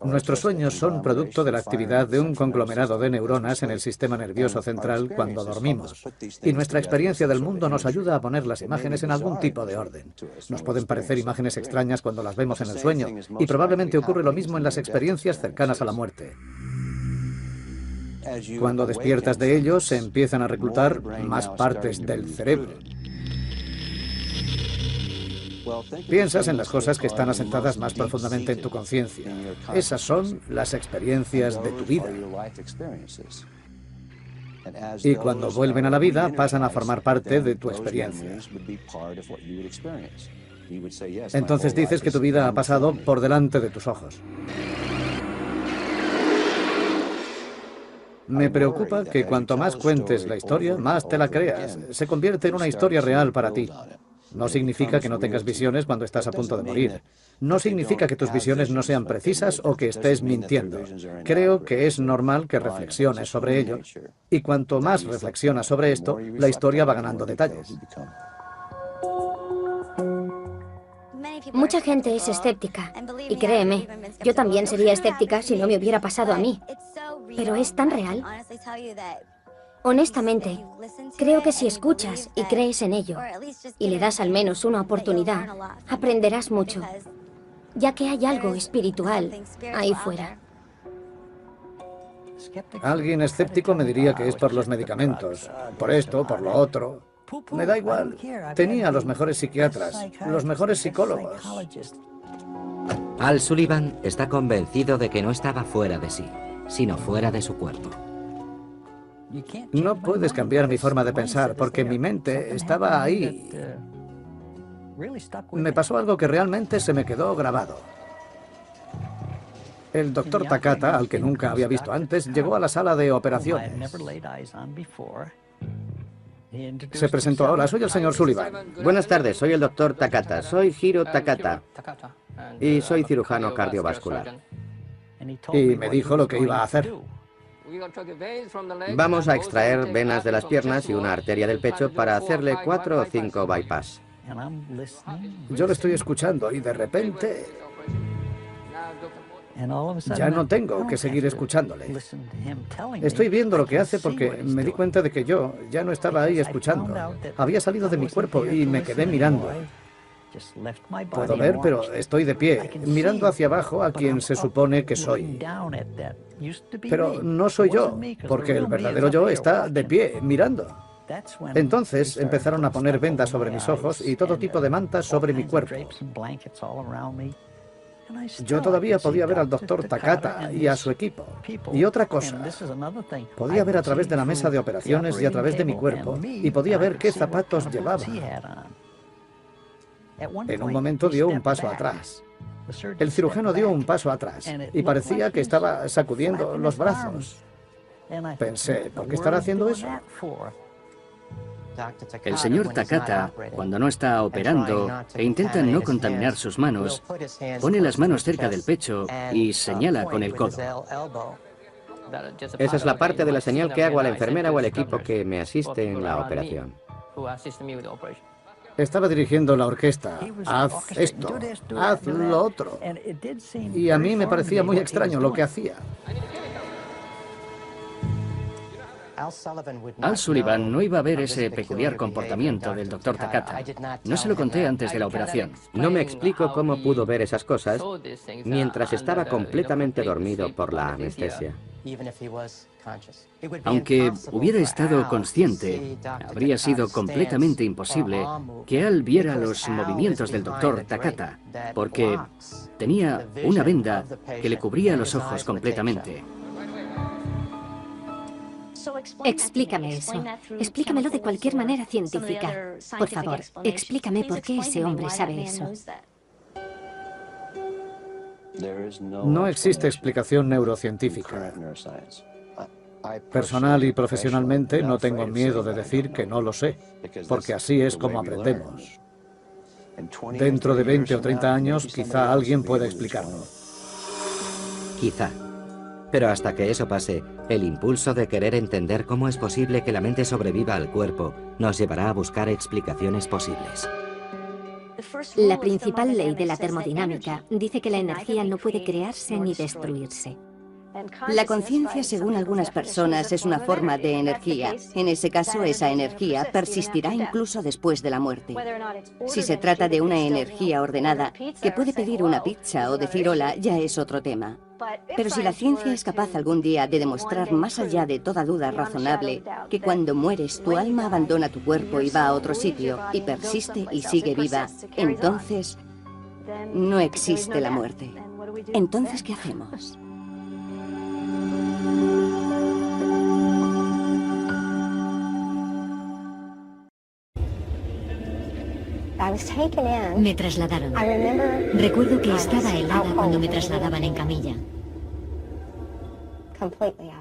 Nuestros sueños son producto de la actividad de un conglomerado de neuronas en el sistema nervioso central cuando dormimos. Y nuestra experiencia del mundo nos ayuda a poner las imágenes en algún tipo de orden. Nos pueden parecer imágenes extrañas cuando las vemos en el sueño, y probablemente ocurre lo mismo en las experiencias cercanas a la muerte. Cuando despiertas de ello, se empiezan a reclutar más partes del cerebro. Piensas en las cosas que están asentadas más profundamente en tu conciencia. Esas son las experiencias de tu vida. Y cuando vuelven a la vida, pasan a formar parte de tu experiencia. Entonces dices que tu vida ha pasado por delante de tus ojos. Me preocupa que cuanto más cuentes la historia, más te la creas. Se convierte en una historia real para ti. No significa que no tengas visiones cuando estás a punto de morir. No significa que tus visiones no sean precisas o que estés mintiendo. Creo que es normal que reflexiones sobre ello. Y cuanto más reflexionas sobre esto, la historia va ganando detalles. Mucha gente es escéptica. Y créeme, yo también sería escéptica si no me hubiera pasado a mí. Pero es tan real. Honestamente, creo que si escuchas y crees en ello, y le das al menos una oportunidad, aprenderás mucho, ya que hay algo espiritual ahí fuera. Alguien escéptico me diría que es por los medicamentos, por esto, por lo otro. Me da igual. Tenía los mejores psiquiatras, los mejores psicólogos. Al Sullivan está convencido de que no estaba fuera de sí, sino fuera de su cuerpo. No puedes cambiar mi forma de pensar, porque mi mente estaba ahí. Me pasó algo que realmente se me quedó grabado. El doctor Takata, al que nunca había visto antes, llegó a la sala de operaciones. Se presentó. Hola, soy el señor Sullivan. Buenas tardes, soy el doctor Takata. Soy Hiro Takata. Y soy cirujano cardiovascular. Y me dijo lo que iba a hacer. Vamos a extraer venas de las piernas y una arteria del pecho para hacerle 4 o 5 bypass. Yo lo estoy escuchando y de repente ya no tengo que seguir escuchándole. Estoy viendo lo que hace porque me di cuenta de que yo ya no estaba ahí escuchando. Había salido de mi cuerpo y me quedé mirando. Puedo ver, pero estoy de pie, mirando hacia abajo a quien se supone que soy. Pero no soy yo, porque el verdadero yo está de pie, mirando. Entonces empezaron a poner vendas sobre mis ojos y todo tipo de mantas sobre mi cuerpo. Yo todavía podía ver al doctor Takata y a su equipo. Y otra cosa, podía ver a través de la mesa de operaciones y a través de mi cuerpo, y podía ver qué zapatos llevaba. En un momento dio un paso atrás. El cirujano dio un paso atrás y parecía que estaba sacudiendo los brazos. Pensé, ¿por qué estará haciendo eso? El señor Takata, cuando no está operando e intenta no contaminar sus manos, pone las manos cerca del pecho y señala con el codo. Esa es la parte de la señal que hago a la enfermera o al equipo que me asiste en la operación. Estaba dirigiendo la orquesta. Haz esto, haz lo otro. Y a mí me parecía muy extraño lo que hacía. Al Sullivan no iba a ver ese peculiar comportamiento del doctor Takata. No se lo conté antes de la operación. No me explico cómo pudo ver esas cosas mientras estaba completamente dormido por la anestesia. Aunque hubiera estado consciente, habría sido completamente imposible que Al viera los movimientos del doctor Takata, porque tenía una venda que le cubría los ojos completamente. Explícame eso. Explícamelo de cualquier manera científica. Por favor, explícame por qué ese hombre sabe eso. No existe explicación neurocientífica. Personal y profesionalmente no tengo miedo de decir que no lo sé, porque así es como aprendemos. Dentro de 20 o 30 años, quizá alguien pueda explicarlo. Quizá. Pero hasta que eso pase, el impulso de querer entender cómo es posible que la mente sobreviva al cuerpo nos llevará a buscar explicaciones posibles. La principal ley de la termodinámica dice que la energía no puede crearse ni destruirse. La conciencia, según algunas personas, es una forma de energía. En ese caso, esa energía persistirá incluso después de la muerte. Si se trata de una energía ordenada, que puede pedir una pizza o decir hola, ya es otro tema. Pero si la ciencia es capaz algún día de demostrar más allá de toda duda razonable que cuando mueres tu alma abandona tu cuerpo y va a otro sitio y persiste y sigue viva, entonces no existe la muerte. Entonces, ¿qué hacemos? Me trasladaron. Recuerdo que estaba helada cuando me trasladaban en camilla.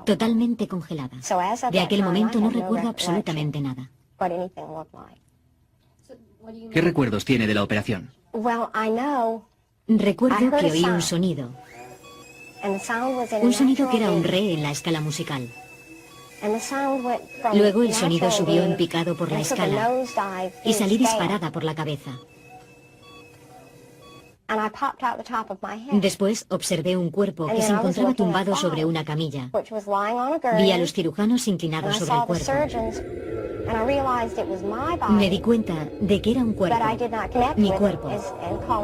Totalmente congelada. De aquel momento no recuerdo absolutamente nada. ¿Qué recuerdos tiene de la operación? Recuerdo que oí un sonido. Un sonido que era un re en la escala musical. Luego el sonido subió en picado por la escala y salí disparada por la cabeza. Después observé un cuerpo que se encontraba tumbado sobre una camilla. Vi a los cirujanos inclinados sobre el cuerpo. Me di cuenta de que era un cuerpo, mi cuerpo,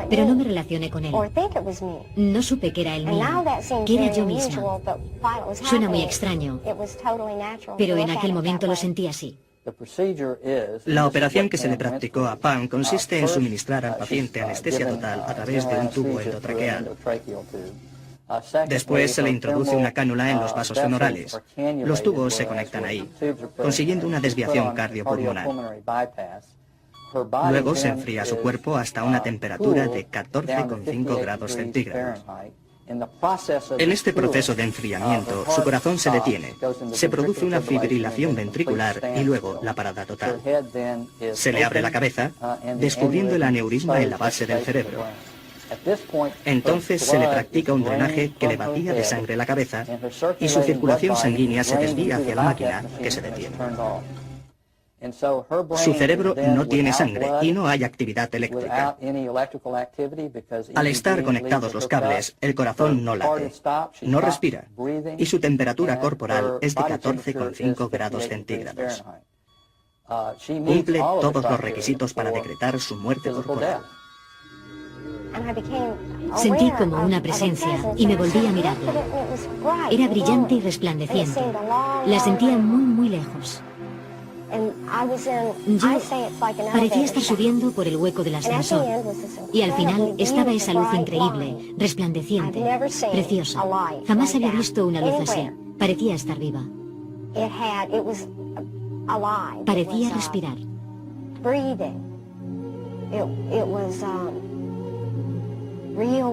pero no me relacioné con él. No supe que era el mío, que era yo misma. Suena muy extraño, pero en aquel momento lo sentí así. La operación que se le practicó a Pam consiste en suministrar al paciente anestesia total a través de un tubo endotraqueal. Después se le introduce una cánula en los vasos femorales. Los tubos se conectan ahí, consiguiendo una desviación cardiopulmonar. Luego se enfría su cuerpo hasta una temperatura de 14,5 grados centígrados. En este proceso de enfriamiento, su corazón se detiene, se produce una fibrilación ventricular y luego la parada total. Se le abre la cabeza, descubriendo el aneurisma en la base del cerebro. Entonces se le practica un drenaje que le vacía de sangre la cabeza y su circulación sanguínea se desvía hacia la máquina, que se detiene. Su cerebro no tiene sangre y no hay actividad eléctrica. Al estar conectados los cables, el corazón no late, no respira y su temperatura corporal es de 14,5 grados centígrados. Cumple todos los requisitos para decretar su muerte corporal. Sentí como una presencia y me volví a mirarla. Era brillante y resplandeciente. La sentía muy lejos. Yo parecía estar subiendo por el hueco del ascensor y al final estaba esa luz increíble, resplandeciente, preciosa. Jamás había visto una luz así. Parecía estar viva. Parecía respirar.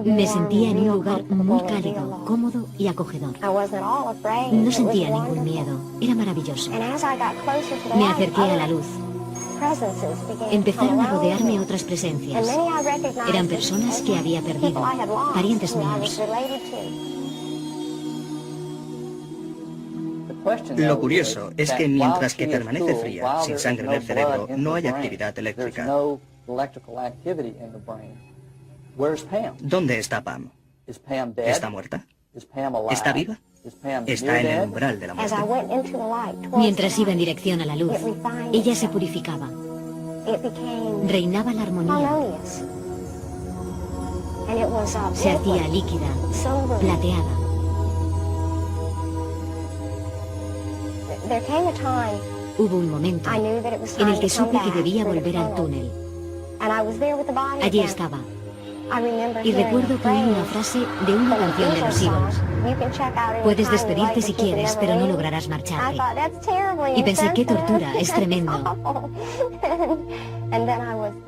Me sentía en un lugar muy cálido, cómodo y acogedor. No sentía ningún miedo. Era maravilloso. Me acerqué a la luz. Empezaron a rodearme otras presencias. Eran personas que había perdido, parientes míos. Lo curioso es que mientras que permanece fría, sin sangre en el cerebro, no hay actividad eléctrica. ¿Dónde está Pam? ¿Está muerta? ¿Está viva? Está en el umbral de la muerte. Mientras iba en dirección a la luz, ella se purificaba. Reinaba la armonía. Se hacía líquida, plateada. Hubo un momento en el que supe que debía volver al túnel. Allí estaba. Y recuerdo que oí una frase de una canción de los Eagles. Puedes despedirte si quieres, pero no lograrás marcharte. Y pensé, qué tortura, es tremendo.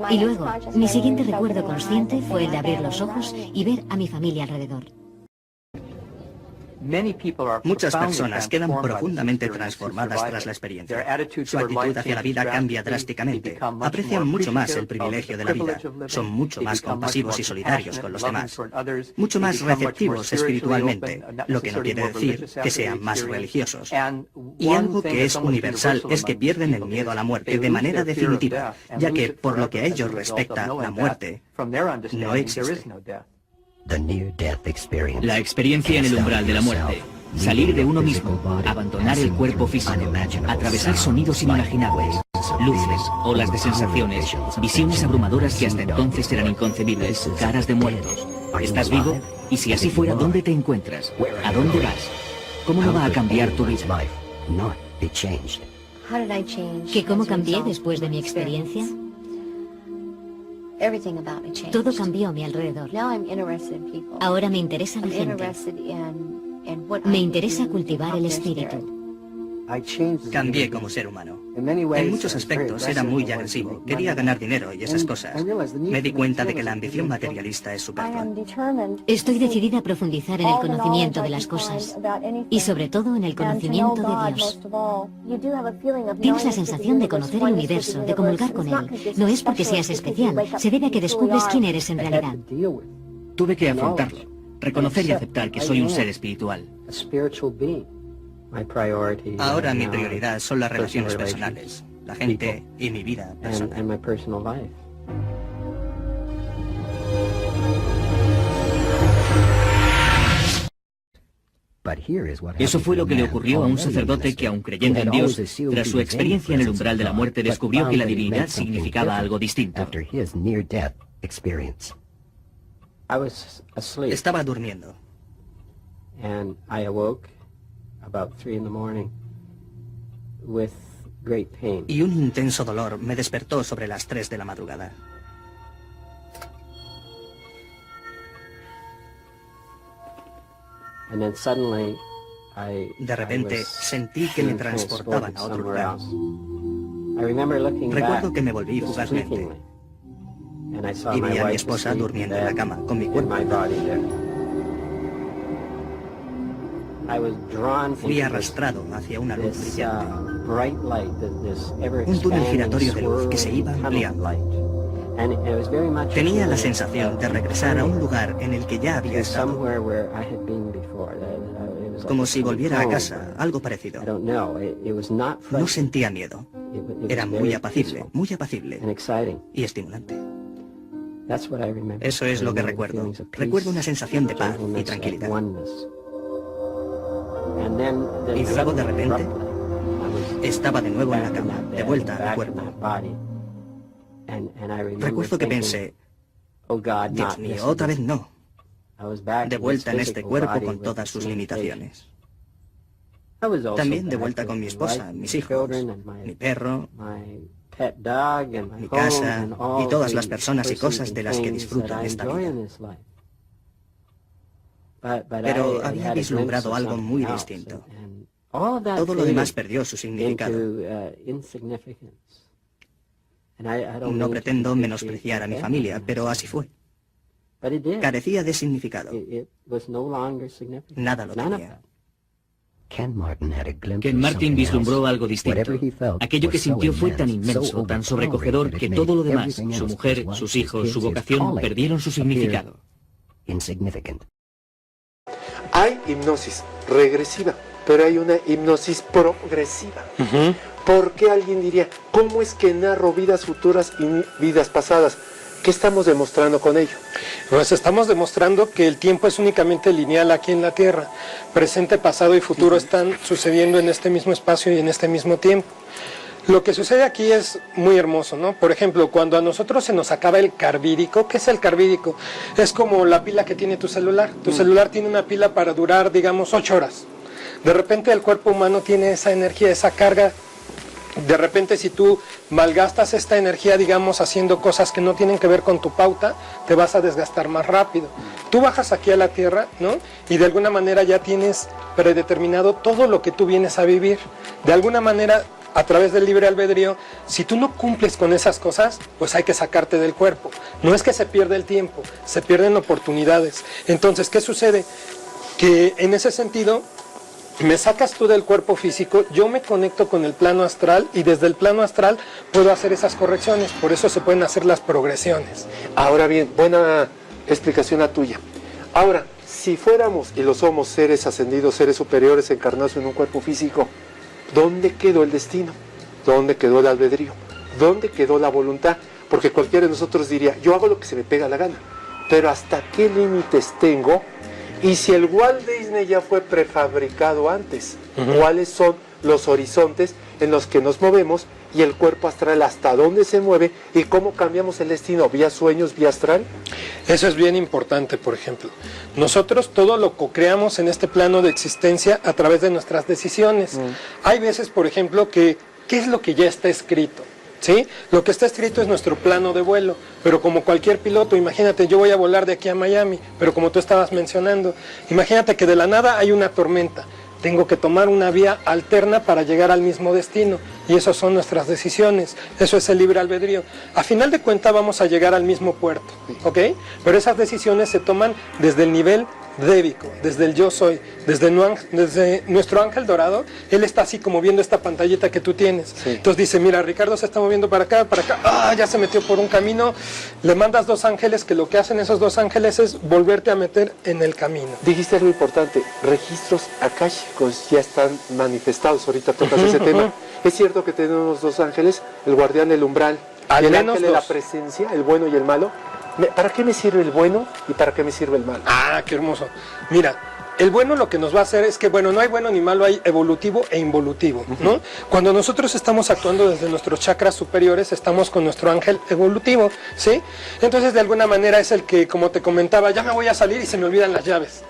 Y luego, mi siguiente recuerdo consciente fue el de abrir los ojos y ver a mi familia alrededor. Muchas personas quedan profundamente transformadas tras la experiencia. Su actitud hacia la vida cambia drásticamente. Aprecian mucho más el privilegio de la vida. Son mucho más compasivos y solidarios con los demás. Mucho más receptivos espiritualmente, lo que no quiere decir que sean más religiosos. Y algo que es universal es que pierden el miedo a la muerte de manera definitiva, ya que, por lo que a ellos respecta, la muerte no existe. La experiencia en el umbral de la muerte. Salir de uno mismo, abandonar el cuerpo físico, atravesar sonidos inimaginables, luces, olas de sensaciones, visiones abrumadoras que hasta entonces eran inconcebibles, caras de muertos. ¿Estás vivo? Y si así fuera, ¿dónde te encuentras? ¿A dónde vas? ¿Cómo no va a cambiar tu vida? ¿Que cómo cambié después de mi experiencia? Todo cambió a mi alrededor. Ahora me interesa la gente. Me interesa cultivar el espíritu. Cambié como ser humano. En muchos aspectos era muy agresivo. Quería ganar dinero y esas cosas. Me di cuenta de que la ambición materialista es superflua. Estoy decidida a profundizar en el conocimiento de las cosas y sobre todo en el conocimiento de Dios. Tienes la sensación de conocer el universo, de comulgar con él. No es porque seas especial, se debe a que descubres quién eres en realidad. Tuve que afrontarlo, reconocer y aceptar que soy un ser espiritual. Ahora mi prioridad son las relaciones personales, la gente y mi vida personal. Eso fue lo que le ocurrió a un sacerdote que, aun creyendo en Dios, tras su experiencia en el umbral de la muerte, descubrió que la divinidad significaba algo distinto. Estaba durmiendo. Y un intenso dolor me despertó sobre las 3 de la madrugada. De repente sentí que me transportaban a otro lugar. Recuerdo que me volví fugazmente y vi a mi esposa durmiendo en la cama con mi cuerpo. Fui arrastrado hacia una luz brillante, un túnel giratorio de luz que se iba ampliando. Tenía la sensación de regresar a un lugar en el que ya había estado, como si volviera a casa, algo parecido. No sentía miedo, era muy apacible y estimulante. Eso es lo que recuerdo. Recuerdo una sensación de paz y tranquilidad. Y luego, de repente, estaba de nuevo en la cama, de vuelta a mi cuerpo. Recuerdo que pensé, Dios mío, otra vez no. De vuelta en este cuerpo con todas sus limitaciones. También de vuelta con mi esposa, mis hijos, mi perro, mi casa y todas las personas y cosas de las que disfruto en esta vida. Pero había vislumbrado algo muy distinto. Todo lo demás perdió su significado. No pretendo menospreciar a mi familia, pero así fue. Carecía de significado. Nada lo tenía. Ken Martin vislumbró algo distinto. Aquello que sintió fue tan inmenso, tan sobrecogedor, que todo lo demás, su mujer, sus hijos, su vocación, perdieron su significado. Hay hipnosis regresiva, pero hay una hipnosis progresiva. ¿Por qué alguien diría, cómo es que narro vidas futuras y vidas pasadas? ¿Qué estamos demostrando con ello? Pues estamos demostrando que el tiempo es únicamente lineal aquí en la Tierra. Presente, pasado y futuro están sucediendo en este mismo espacio y en este mismo tiempo. Lo que sucede aquí es muy hermoso, ¿no? Por ejemplo, cuando a nosotros se nos acaba el carvírico, ¿qué es el carvírico? Es como la pila que tiene tu celular. Tu celular tiene una pila para durar, digamos, 8 horas. De repente el cuerpo humano tiene esa energía, esa carga. De repente, si tú malgastas esta energía, digamos, haciendo cosas que no tienen que ver con tu pauta, te vas a desgastar más rápido. Tú bajas aquí a la Tierra, ¿no? Y de alguna manera ya tienes predeterminado todo lo que tú vienes a vivir. De alguna manera, a través del libre albedrío, si tú no cumples con esas cosas, pues hay que sacarte del cuerpo. No es que se pierda el tiempo, se pierden oportunidades. Entonces, ¿qué sucede? que en ese sentido me sacas tú del cuerpo físico, yo me conecto con el plano astral y desde el plano astral puedo hacer esas correcciones, por eso se pueden hacer las progresiones. Ahora bien, buena explicación la tuya. Ahora, si fuéramos, y lo somos, seres ascendidos, seres superiores encarnados en un cuerpo físico, ¿dónde quedó el destino? ¿Dónde quedó el albedrío? ¿Dónde quedó la voluntad? Porque cualquiera de nosotros diría, yo hago lo que se me pega la gana, pero ¿hasta qué límites tengo? Y si el Walt Disney ya fue prefabricado antes, ¿cuáles son los horizontes en los que nos movemos y el cuerpo astral hasta dónde se mueve y cómo cambiamos el destino, vía sueños, vía astral? Eso es bien importante, por ejemplo. Nosotros todo lo co-creamos en este plano de existencia a través de nuestras decisiones. Hay veces, por ejemplo, que ¿qué es lo que ya está escrito? ¿Sí? Lo que está escrito es nuestro plano de vuelo, pero como cualquier piloto, imagínate, yo voy a volar de aquí a Miami, pero como tú estabas mencionando, imagínate que de la nada hay una tormenta, tengo que tomar una vía alterna para llegar al mismo destino, y esas son nuestras decisiones, eso es el libre albedrío. A final de cuentas vamos a llegar al mismo puerto, ¿ok? Pero esas decisiones se toman desde el nivel débico, desde el yo soy, desde nuestro ángel dorado. Él está así como viendo esta pantallita que tú tienes. Entonces dice, mira, Ricardo se está moviendo para acá, ya se metió por un camino. Le mandas 2 ángeles que lo que hacen esos 2 ángeles es volverte a meter en el camino. Dijiste algo importante, registros akáshicos ya están manifestados, ahorita tocas ese tema. Es cierto que tenemos 2 ángeles, el guardián del umbral, al el menos ángel de la presencia, el bueno y el malo. ¿Para qué me sirve el bueno y para qué me sirve el malo? Ah, qué hermoso. Mira, el bueno lo que nos va a hacer es que, bueno, no hay bueno ni malo, hay evolutivo e involutivo, ¿no? Cuando nosotros estamos actuando desde nuestros chakras superiores, estamos con nuestro ángel evolutivo, ¿sí? Entonces, de alguna manera es el que, como te comentaba, ya me voy a salir y se me olvidan las llaves.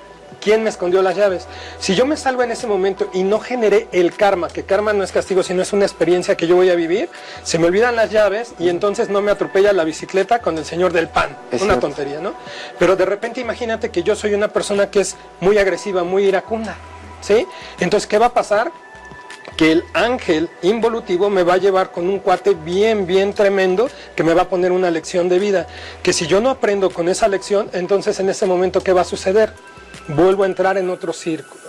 ¿Quién me escondió las llaves? Si yo me salgo en ese momento y no generé el karma, que karma no es castigo, sino es una experiencia que yo voy a vivir, se me olvidan las llaves y entonces no me atropella la bicicleta con el señor del pan. Es una tontería, ¿no? Pero de repente imagínate que yo soy una persona que es muy agresiva, muy iracunda, ¿sí? Entonces, ¿qué va a pasar? Que el ángel involutivo me va a llevar con un cuate bien tremendo que me va a poner una lección de vida, que si yo no aprendo con esa lección, entonces en ese momento, ¿qué va a suceder? Vuelvo a entrar en otro círculo,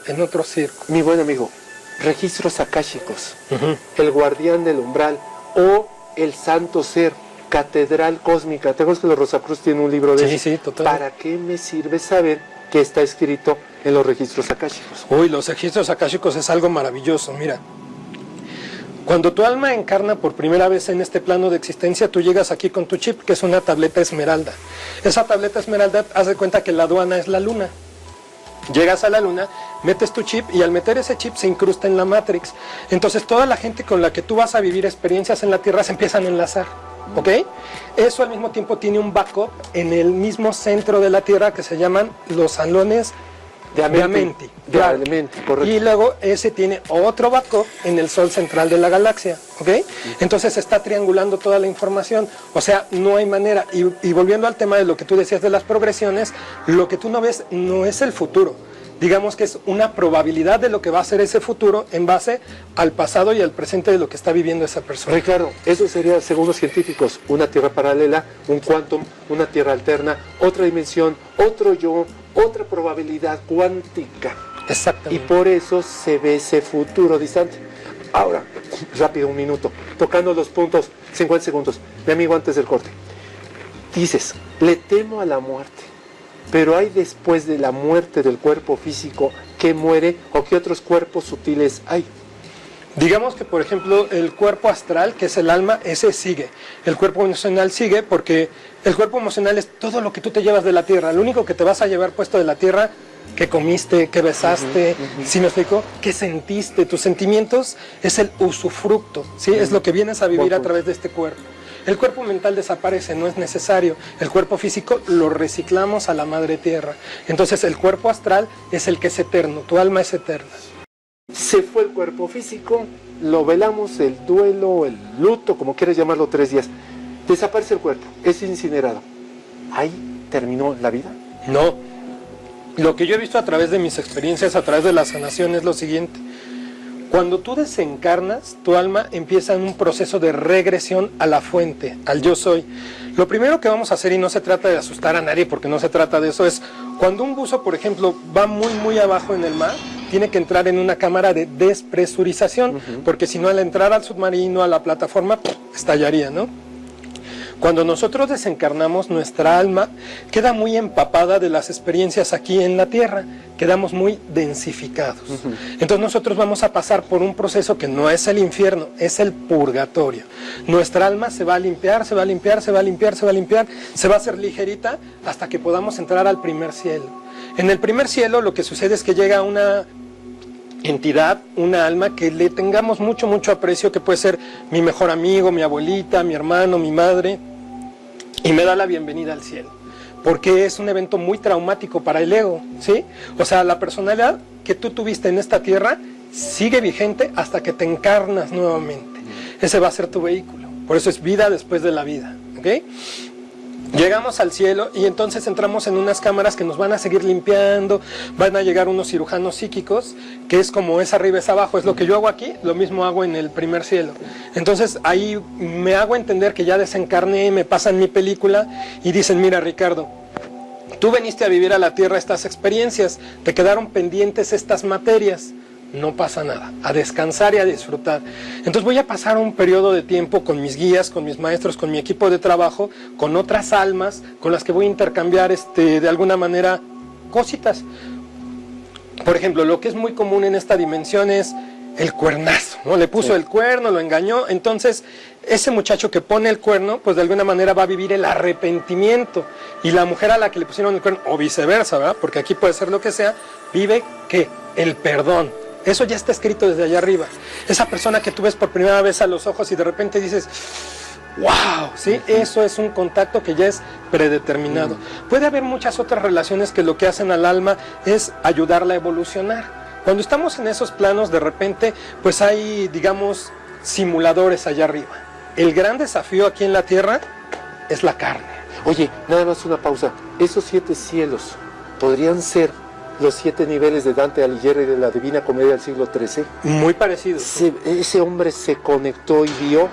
Mi buen amigo, registros akáshicos, el guardián del umbral o el santo ser, catedral cósmica. ¿Te acuerdas que los Rosacruz tienen un libro de eso? Sí, total. ¿Para qué me sirve saber qué está escrito en los registros akáshicos? Uy, los registros akáshicos es algo maravilloso, mira. Cuando tu alma encarna por primera vez en este plano de existencia, tú llegas aquí con tu chip, que es una tableta esmeralda. Esa tableta esmeralda, haz de cuenta que la aduana es la luna. Llegas a la luna, metes tu chip y al meter ese chip se incrusta en la Matrix. Entonces toda la gente con la que tú vas a vivir experiencias en la Tierra se empiezan a enlazar, ¿ok? Eso al mismo tiempo tiene un backup en el mismo centro de la Tierra que se llaman los salones de Amenti. Claro. Correcto. Y luego ese tiene otro backup en el sol central de la galaxia, ¿ok? Entonces está triangulando toda la información, o sea, no hay manera. Y volviendo al tema de lo que tú decías de las progresiones, lo que tú no ves no es el futuro. Digamos que es una probabilidad de lo que va a ser ese futuro en base al pasado y al presente de lo que está viviendo esa persona. Ricardo, eso sería, según los científicos, una tierra paralela, un quantum, una tierra alterna, otra dimensión, otro yo, otra probabilidad cuántica. Exactamente. Y por eso se ve ese futuro distante. Ahora, rápido, un minuto, tocando los puntos, 50 segundos. Mi amigo, antes del corte. Dices, le temo a la muerte. Pero hay después de la muerte del cuerpo físico que muere o qué otros cuerpos sutiles hay. Digamos que, por ejemplo, el cuerpo astral, que es el alma, ese sigue. El cuerpo emocional sigue porque el cuerpo emocional es todo lo que tú te llevas de la tierra. Lo único que te vas a llevar puesto de la tierra, que comiste, que besaste, ¿sí me explico? ¿Qué sentiste? Tus sentimientos es el usufructo, ¿sí? Es lo que vienes a vivir a través de este cuerpo. El cuerpo mental desaparece, no es necesario. El cuerpo físico lo reciclamos a la madre tierra. Entonces el cuerpo astral es el que es eterno, tu alma es eterna. Se fue el cuerpo físico, lo velamos, el duelo, el luto, como quieras llamarlo, 3 días. Desaparece el cuerpo, es incinerado. ¿Ahí terminó la vida? No. Lo que yo he visto a través de mis experiencias, a través de la sanación, es lo siguiente. Cuando tú desencarnas, tu alma empieza en un proceso de regresión a la fuente, al yo soy. Lo primero que vamos a hacer, y no se trata de asustar a nadie porque no se trata de eso, es Cuando un buzo, por ejemplo, va muy abajo en el mar, tiene que entrar en una cámara de despresurización, porque si no, al entrar al submarino, a la plataforma, estallaría, ¿no? Cuando nosotros desencarnamos, nuestra alma queda muy empapada de las experiencias aquí en la Tierra, quedamos muy densificados. Entonces nosotros vamos a pasar por un proceso que no es el infierno, es el purgatorio. Nuestra alma se va a limpiar, se va a limpiar, se va a limpiar, se va a limpiar, se va a hacer ligerita hasta que podamos entrar al primer cielo. En el primer cielo lo que sucede es que llega una entidad, una alma que le tengamos mucho aprecio, que puede ser mi mejor amigo, mi abuelita, mi hermano, mi madre, y me da la bienvenida al cielo, porque es un evento muy traumático para el ego, ¿sí? O sea, la personalidad que tú tuviste en esta tierra sigue vigente hasta que te encarnas nuevamente. Ese va a ser tu vehículo, por eso es vida después de la vida, ¿ok? Llegamos al cielo y entonces entramos en unas cámaras que nos van a seguir limpiando, van a llegar unos cirujanos psíquicos, que es como es arriba es abajo, es lo que yo hago aquí, lo mismo hago en el primer cielo. Entonces ahí me hago entender que ya desencarné, me pasan mi película y dicen, mira Ricardo, tú viniste a vivir a la Tierra estas experiencias, te quedaron pendientes estas materias. No pasa nada, a descansar y a disfrutar. Entonces voy a pasar un periodo de tiempo con mis guías, con mis maestros, con mi equipo de trabajo, con otras almas, con las que voy a intercambiar de alguna manera cositas. Por ejemplo, lo que es muy común en esta dimensión es el cuernazo, ¿no? Le puso el cuerno, lo engañó, entonces ese muchacho que pone el cuerno, pues de alguna manera va a vivir el arrepentimiento, y la mujer a la que le pusieron el cuerno, o viceversa, ¿verdad? Porque aquí puede ser lo que sea, vive, ¿qué? El perdón. Eso ya está escrito desde allá arriba. Esa persona que tú ves por primera vez a los ojos y de repente dices, ¡wow! ¿Sí? Eso es un contacto que ya es predeterminado. Puede haber muchas otras relaciones que lo que hacen al alma es ayudarla a evolucionar. Cuando estamos en esos planos, de repente, pues hay, digamos, simuladores allá arriba. El gran desafío aquí en la Tierra es la carne. Oye, nada más una pausa. Esos 7 cielos podrían ser los 7 niveles de Dante Alighieri de la Divina Comedia del siglo XIII. Muy parecido. Ese hombre se conectó y vio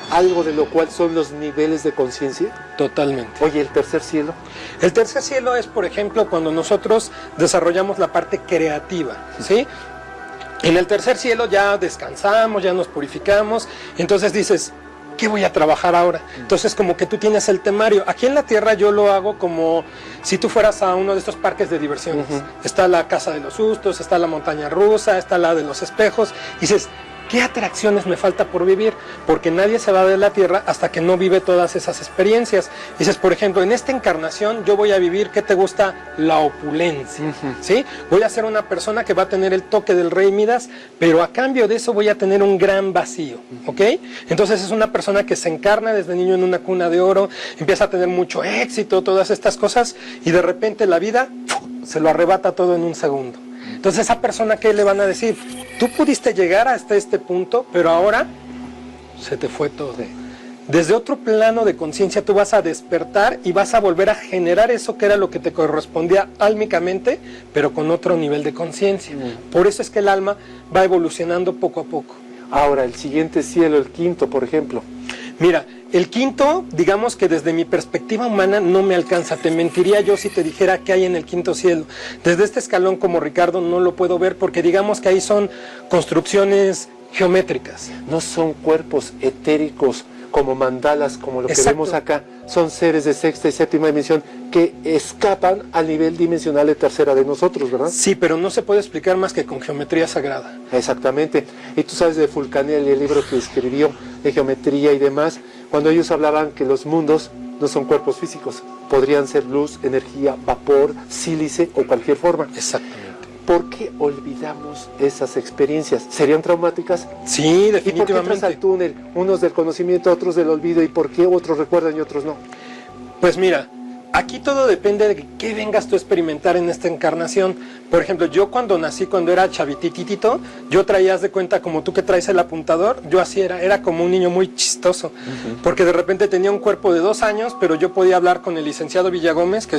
algo de lo cual son los niveles de conciencia. Totalmente. Oye, ¿el tercer cielo? El tercer cielo es, por ejemplo, cuando nosotros desarrollamos la parte creativa, ¿sí? En el tercer cielo ya descansamos, ya nos purificamos, entonces dices, ¿qué voy a trabajar ahora? Entonces como que tú tienes el temario. Aquí en la Tierra yo lo hago como si tú fueras a uno de estos parques de diversiones. Está la Casa de los Sustos, está la montaña rusa, está la de los espejos. Y dices, ¿qué atracciones me falta por vivir? Porque nadie se va de la Tierra hasta que no vive todas esas experiencias. Dices, por ejemplo, en esta encarnación yo voy a vivir, ¿qué te gusta? La opulencia, ¿sí? Voy a ser una persona que va a tener el toque del rey Midas, pero a cambio de eso voy a tener un gran vacío, ¿ok? Entonces es una persona que se encarna desde niño en una cuna de oro, empieza a tener mucho éxito, todas estas cosas, y de repente la vida se lo arrebata todo en un segundo. Entonces esa persona, ¿qué le van a decir? Tú pudiste llegar hasta este punto, pero ahora se te fue todo. Desde otro plano de conciencia tú vas a despertar y vas a volver a generar eso que era lo que te correspondía álmicamente, pero con otro nivel de conciencia. Por eso es que el alma va evolucionando poco a poco. Ahora, el siguiente cielo, el quinto, por ejemplo. Mira, el quinto, digamos que desde mi perspectiva humana no me alcanza. Te mentiría yo si te dijera qué hay en el quinto cielo. Desde este escalón como Ricardo no lo puedo ver porque digamos que ahí son construcciones geométricas. No son cuerpos etéricos como mandalas, como lo que vemos acá. Son seres de sexta y séptima dimensión que escapan al nivel dimensional de tercera de nosotros, ¿verdad? Sí, pero no se puede explicar más que con geometría sagrada. Exactamente. Y tú sabes de Fulcanelli, el libro que escribió de geometría y demás, cuando ellos hablaban que los mundos no son cuerpos físicos, podrían ser luz, energía, vapor, sílice o cualquier forma. Exactamente. ¿Por qué olvidamos esas experiencias? ¿Serían traumáticas? Sí, definitivamente. ¿Y por qué entras al túnel? Unos del conocimiento, otros del olvido. ¿Y por qué otros recuerdan y otros no? Pues mira, aquí todo depende de qué vengas tú a experimentar en esta encarnación. Por ejemplo, yo cuando nací, cuando era chavititito, yo traía, haz de cuenta, como tú que traes el apuntador, yo así era como un niño muy chistoso, porque de repente tenía un cuerpo de 2 años, pero yo podía hablar con el licenciado Villagómez, que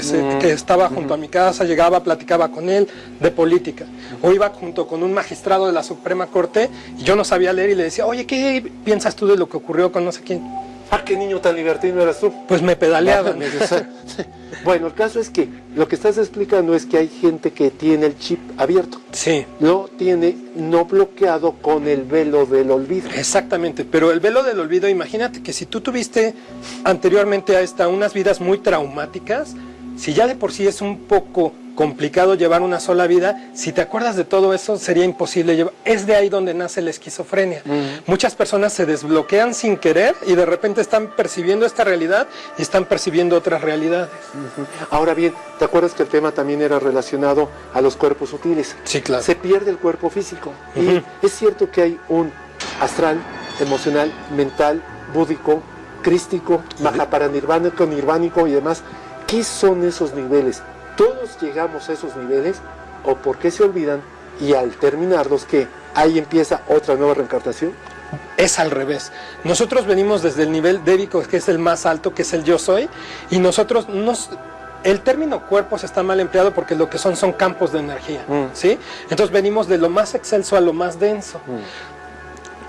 estaba junto a mi casa, llegaba, platicaba con él de política, o iba junto con un magistrado de la Suprema Corte, y yo no sabía leer y le decía, oye, ¿qué piensas tú de lo que ocurrió con no sé quién? ¡Ah, qué niño tan libertino eras tú! Pues me pedaleaban. Bueno, el caso es que lo que estás explicando es que hay gente que tiene el chip abierto. Sí. Lo tiene no bloqueado con el velo del olvido. Exactamente, pero el velo del olvido, imagínate que si tú tuviste anteriormente a esta unas vidas muy traumáticas, si ya de por sí es un poco complicado llevar una sola vida, si te acuerdas de todo eso sería imposible llevar. Es de ahí donde nace la esquizofrenia. Muchas personas se desbloquean sin querer y de repente están percibiendo esta realidad y están percibiendo otras realidades. Ahora bien, ¿te acuerdas que el tema también era relacionado a los cuerpos sutiles? Sí, claro. Se pierde el cuerpo físico. Y es cierto que hay un astral, emocional, mental, búdico, crístico, mahaparanirvánico, nirvánico y demás. ¿Qué son esos niveles? ¿Todos llegamos a esos niveles o por qué se olvidan y al terminarlos que ahí empieza otra nueva reencarnación? Es al revés. Nosotros venimos desde el nivel débico, que es el más alto, que es el yo soy, y nosotros el término cuerpos está mal empleado porque lo que son campos de energía, ¿sí? Entonces venimos de lo más excelso a lo más denso.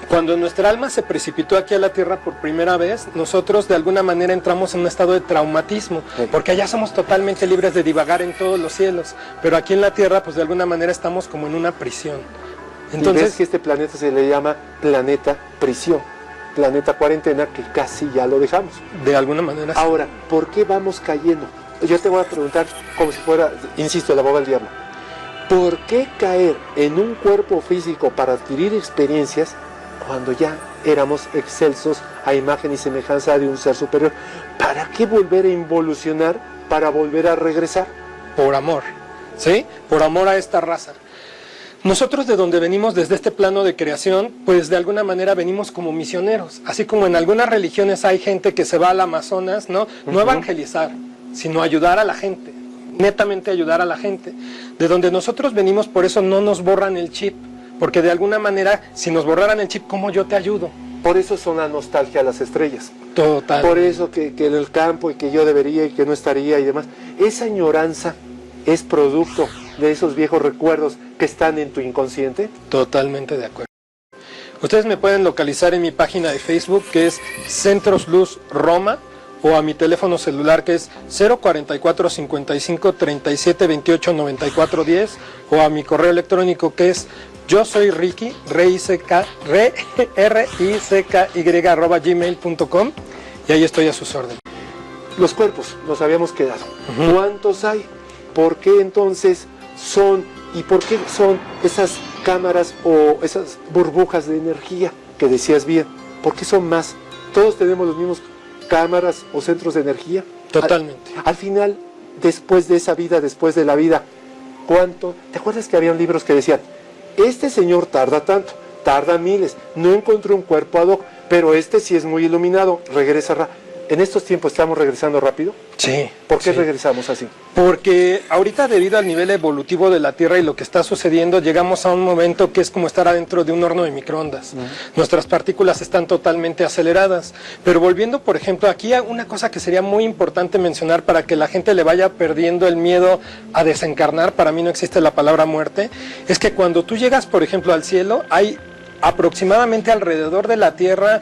Cuando nuestra alma se precipitó aquí a la Tierra por primera vez, nosotros de alguna manera entramos en un estado de traumatismo, porque allá somos totalmente libres de divagar en todos los cielos, pero aquí en la Tierra pues de alguna manera estamos como en una prisión. Entonces, ves que este planeta se le llama planeta prisión, planeta cuarentena, que casi ya lo dejamos. De alguna manera. Ahora, ¿por qué vamos cayendo? Yo te voy a preguntar como si fuera, insisto, el abogado del diablo. ¿Por qué caer en un cuerpo físico para adquirir experiencias cuando ya éramos excelsos a imagen y semejanza de un ser superior? ¿Para qué volver a involucionar para volver a regresar? Por amor, ¿sí? Por amor a esta raza. Nosotros de donde venimos, desde este plano de creación, pues de alguna manera venimos como misioneros. Así como en algunas religiones hay gente que se va al Amazonas, ¿no? No evangelizar, sino ayudar a la gente. Netamente ayudar a la gente. De donde nosotros venimos, por eso no nos borran el chip. Porque de alguna manera, si nos borraran el chip, ¿cómo yo te ayudo? Por eso son la nostalgia a las estrellas. Total. Por eso que en el campo y que yo debería y que no estaría y demás. Esa añoranza es producto de esos viejos recuerdos que están en tu inconsciente. Totalmente de acuerdo. Ustedes me pueden localizar en mi página de Facebook, que es Centros Luz Roma, o a mi teléfono celular, que es 044 55 37 28 94 10, o a mi correo electrónico, que es yo soy Ricky, ricky@gmail.com, y ahí estoy a sus órdenes. Los cuerpos, nos habíamos quedado. ¿Cuántos hay? ¿Por qué entonces son, y por qué son esas cámaras o esas burbujas de energía que decías bien? ¿Por qué son más? ¿Todos tenemos los mismos cámaras o centros de energía? Totalmente. Al final, después de esa vida, después de la vida, ¿cuánto? ¿Te acuerdas que habían libros que decían, este señor tarda tanto, tarda miles, no encontró un cuerpo ad hoc, pero este sí es muy iluminado, regresa ¿En estos tiempos estamos regresando rápido? Sí. ¿Por qué regresamos así? Porque ahorita, debido al nivel evolutivo de la Tierra y lo que está sucediendo, llegamos a un momento que es como estar adentro de un horno de microondas. Nuestras partículas están totalmente aceleradas. Pero volviendo, por ejemplo, aquí una cosa que sería muy importante mencionar para que la gente le vaya perdiendo el miedo a desencarnar, para mí no existe la palabra muerte, es que cuando tú llegas, por ejemplo, al cielo, hay aproximadamente alrededor de la Tierra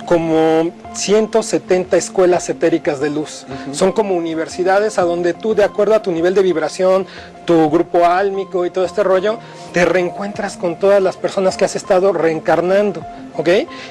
como 170 escuelas etéricas de luz. Son como universidades a donde tú, de acuerdo a tu nivel de vibración, tu grupo álmico y todo este rollo, te reencuentras con todas las personas que has estado reencarnando, ¿ok?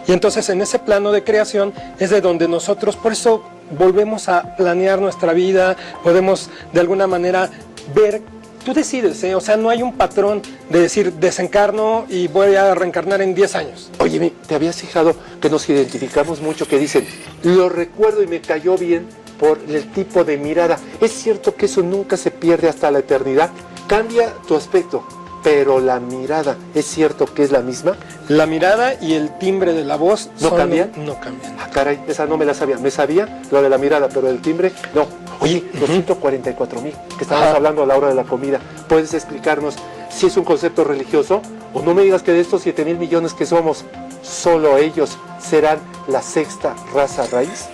Y entonces en ese plano de creación es de donde nosotros, por eso volvemos a planear nuestra vida, podemos de alguna manera ver. Tú decides, o sea, no hay un patrón de decir desencarno y voy a reencarnar en 10 años. Oye, ¿te habías fijado que nos identificamos mucho, que dicen, lo recuerdo y me cayó bien por el tipo de mirada? Es cierto que eso nunca se pierde hasta la eternidad. Cambia tu aspecto, pero la mirada, ¿es cierto que es la misma? La mirada y el timbre de la voz ¿no cambian? No cambian. Ah, caray, esa no me la sabía. Me sabía lo de la mirada, pero el timbre, no. Oye, los 144,000 que estábamos hablando a la hora de la comida, ¿puedes explicarnos si es un concepto religioso? O no me digas que de estos 7,000 millones que somos, solo ellos serán la sexta raza raíz.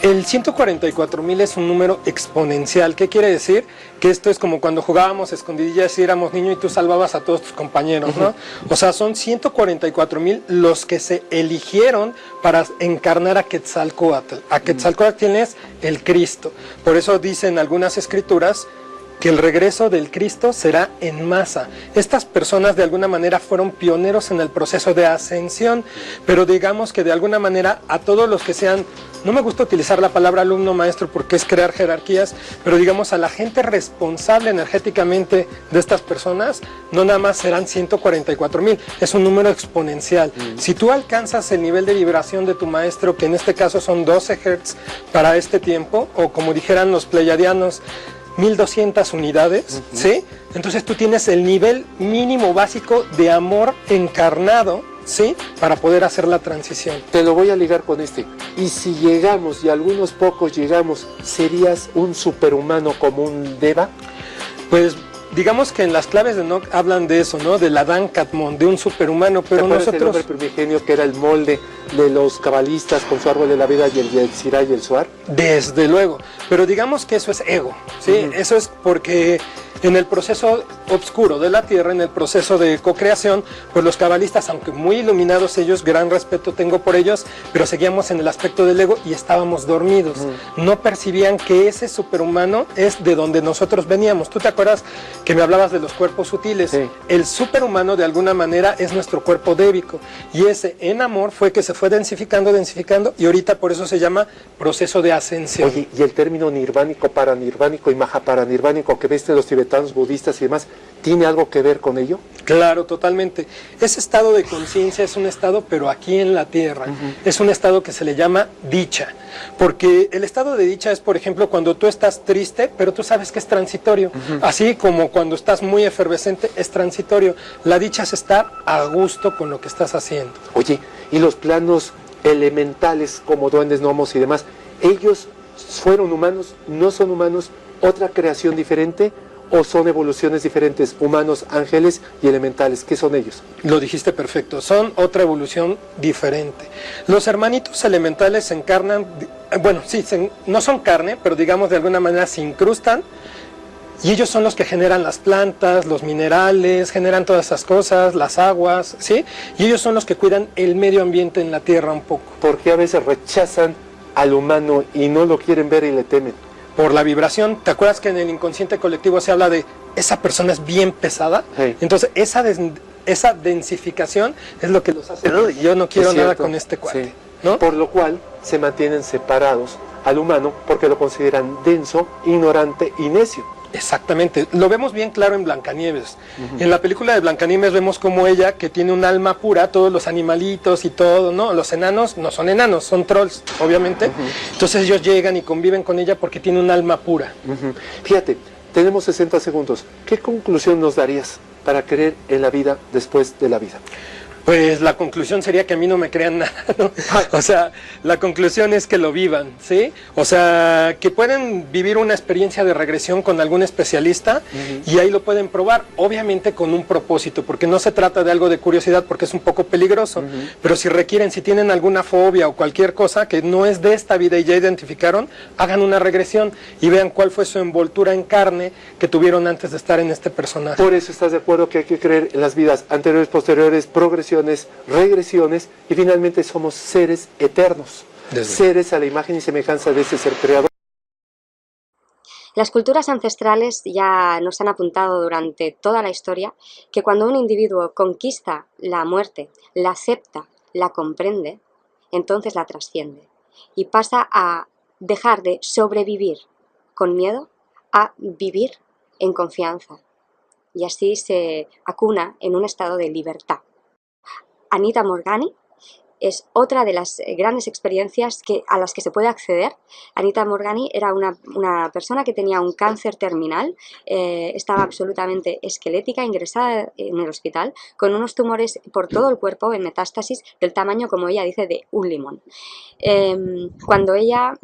El 144.000 es un número exponencial. ¿Qué quiere decir? Que esto es como cuando jugábamos escondidillas y éramos niños y tú salvabas a todos tus compañeros, ¿no? O sea, son 144.000 los que se eligieron para encarnar a Quetzalcóatl. A Quetzalcóatl, ¿quién es? El Cristo. Por eso dicen algunas escrituras que el regreso del Cristo será en masa. Estas personas de alguna manera fueron pioneros en el proceso de ascensión, pero digamos que de alguna manera a todos los que sean, no me gusta utilizar la palabra alumno maestro porque es crear jerarquías, pero digamos a la gente responsable energéticamente de estas personas, no nada más serán 144.000, es un número exponencial. Si tú alcanzas el nivel de vibración de tu maestro, que en este caso son 12 Hz para este tiempo, o como dijeran los pleyadianos, 1200 unidades, ¿sí? Entonces tú tienes el nivel mínimo básico de amor encarnado, ¿sí? Para poder hacer la transición. Te lo voy a ligar con este. Y si llegamos, y algunos pocos llegamos, ¿serías un superhumano como un Deva? Pues digamos que en las claves de Enoch hablan de eso, ¿no? Del Adán Catmón, de un superhumano, pero ¿te acuerdas nosotros... del hombre primigenio que era el molde de los cabalistas con su árbol de la vida y el Yetzirah y el Suar? Desde luego, pero digamos que eso es ego, ¿sí? Eso es porque en el proceso oscuro de la Tierra, en el proceso de cocreación, pues los cabalistas, aunque muy iluminados ellos, gran respeto tengo por ellos, pero seguíamos en el aspecto del ego y estábamos dormidos. No percibían que ese superhumano es de donde nosotros veníamos. ¿Tú te acuerdas que me hablabas de los cuerpos sutiles? Sí. El superhumano de alguna manera es nuestro cuerpo débico, y ese en amor fue que se fue densificando y ahorita por eso se llama proceso de ascensión. Oye, y el término nirvánico, paranirvánico y mahaparanirvánico que ves de los tibetanos, budistas y demás, ¿tiene algo que ver con ello? Claro, totalmente. Ese estado de conciencia es un estado, pero aquí en la Tierra, es un estado que se le llama dicha, porque el estado de dicha es, por ejemplo, cuando tú estás triste, pero tú sabes que es transitorio, así como cuando estás muy efervescente, es transitorio. La dicha es estar a gusto con lo que estás haciendo. Oye, y los planos elementales como duendes, gnomos y demás, ¿ellos fueron humanos, no son humanos, otra creación diferente o son evoluciones diferentes, humanos, ángeles y elementales? ¿Qué son ellos? Lo dijiste perfecto, son otra evolución diferente. Los hermanitos elementales se encarnan, bueno, sí, no son carne, pero digamos de alguna manera se incrustan, y ellos son los que generan las plantas, los minerales, generan todas esas cosas, las aguas, ¿sí? Y ellos son los que cuidan el medio ambiente en la Tierra un poco. ¿Por qué a veces rechazan al humano y no lo quieren ver y le temen? Por la vibración. ¿Te acuerdas que en el inconsciente colectivo se habla de esa persona es bien pesada? Sí. Entonces esa densificación es lo que los hace, yo no quiero nada con este cuate, sí. ¿No? Por lo cual se mantienen separados al humano porque lo consideran denso, ignorante y necio. Exactamente, lo vemos bien claro en Blancanieves. En la película de Blancanieves vemos como ella, que tiene un alma pura, todos los animalitos y todo, ¿no? Los enanos no son enanos, son trolls, obviamente. Entonces ellos llegan y conviven con ella porque tiene un alma pura. Fíjate, tenemos 60 segundos. ¿Qué conclusión nos darías para creer en la vida después de la vida? Pues la conclusión sería que a mí no me crean nada, ¿no? O sea, la conclusión es que lo vivan, ¿sí? O sea, que pueden vivir una experiencia de regresión con algún especialista y ahí lo pueden probar, obviamente con un propósito, porque no se trata de algo de curiosidad porque es un poco peligroso, pero si requieren, si tienen alguna fobia o cualquier cosa que no es de esta vida y ya identificaron, hagan una regresión y vean cuál fue su envoltura en carne que tuvieron antes de estar en este personaje. Por eso estás de acuerdo que hay que creer en las vidas anteriores, posteriores, progresiones, regresiones y finalmente somos seres eternos, seres a la imagen y semejanza de ese ser creador. Las culturas ancestrales ya nos han apuntado durante toda la historia que cuando un individuo conquista la muerte, la acepta, la comprende, entonces la trasciende y pasa a dejar de sobrevivir con miedo a vivir en confianza y así se acuna en un estado de libertad. Anita Moorjani es otra de las grandes experiencias a las que se puede acceder. Anita Moorjani era una persona que tenía un cáncer terminal, estaba absolutamente esquelética, ingresada en el hospital, con unos tumores por todo el cuerpo en metástasis del tamaño, como ella dice, de un limón. Cuando ella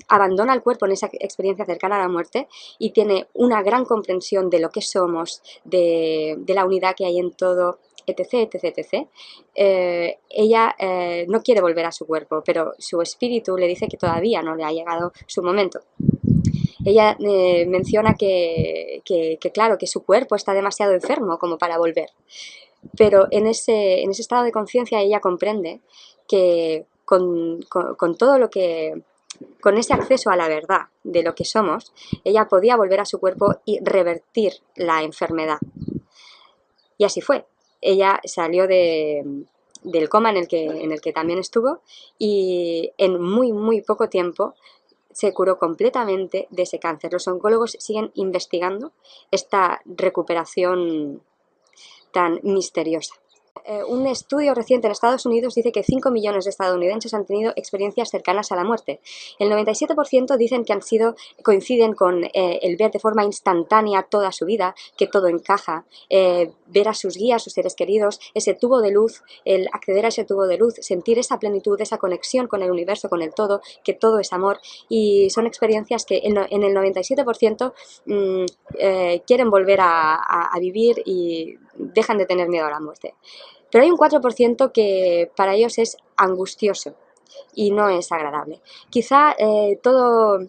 abandona el cuerpo en esa experiencia cercana a la muerte y tiene una gran comprensión de lo que somos, de la unidad que hay en todo, etc., etc., etc., ella no quiere volver a su cuerpo, pero su espíritu le dice que todavía no le ha llegado su momento. Ella menciona que claro, que su cuerpo está demasiado enfermo como para volver, pero en ese estado de conciencia ella comprende que con todo lo que... Con ese acceso a la verdad de lo que somos, ella podía volver a su cuerpo y revertir la enfermedad. Y así fue. Ella salió del coma en el que también estuvo y en muy poco tiempo se curó completamente de ese cáncer. Los oncólogos siguen investigando esta recuperación tan misteriosa. Un estudio reciente en Estados Unidos dice que 5 millones de estadounidenses han tenido experiencias cercanas a la muerte. El 97% dicen que coinciden con el ver de forma instantánea toda su vida, que todo encaja, ver a sus guías, sus seres queridos, ese tubo de luz, el acceder a ese tubo de luz, sentir esa plenitud, esa conexión con el universo, con el todo, que todo es amor, y son experiencias que en el 97% quieren volver a vivir y dejan de tener miedo a la muerte. Pero hay un 4% que para ellos es angustioso y no es agradable. Quizá todo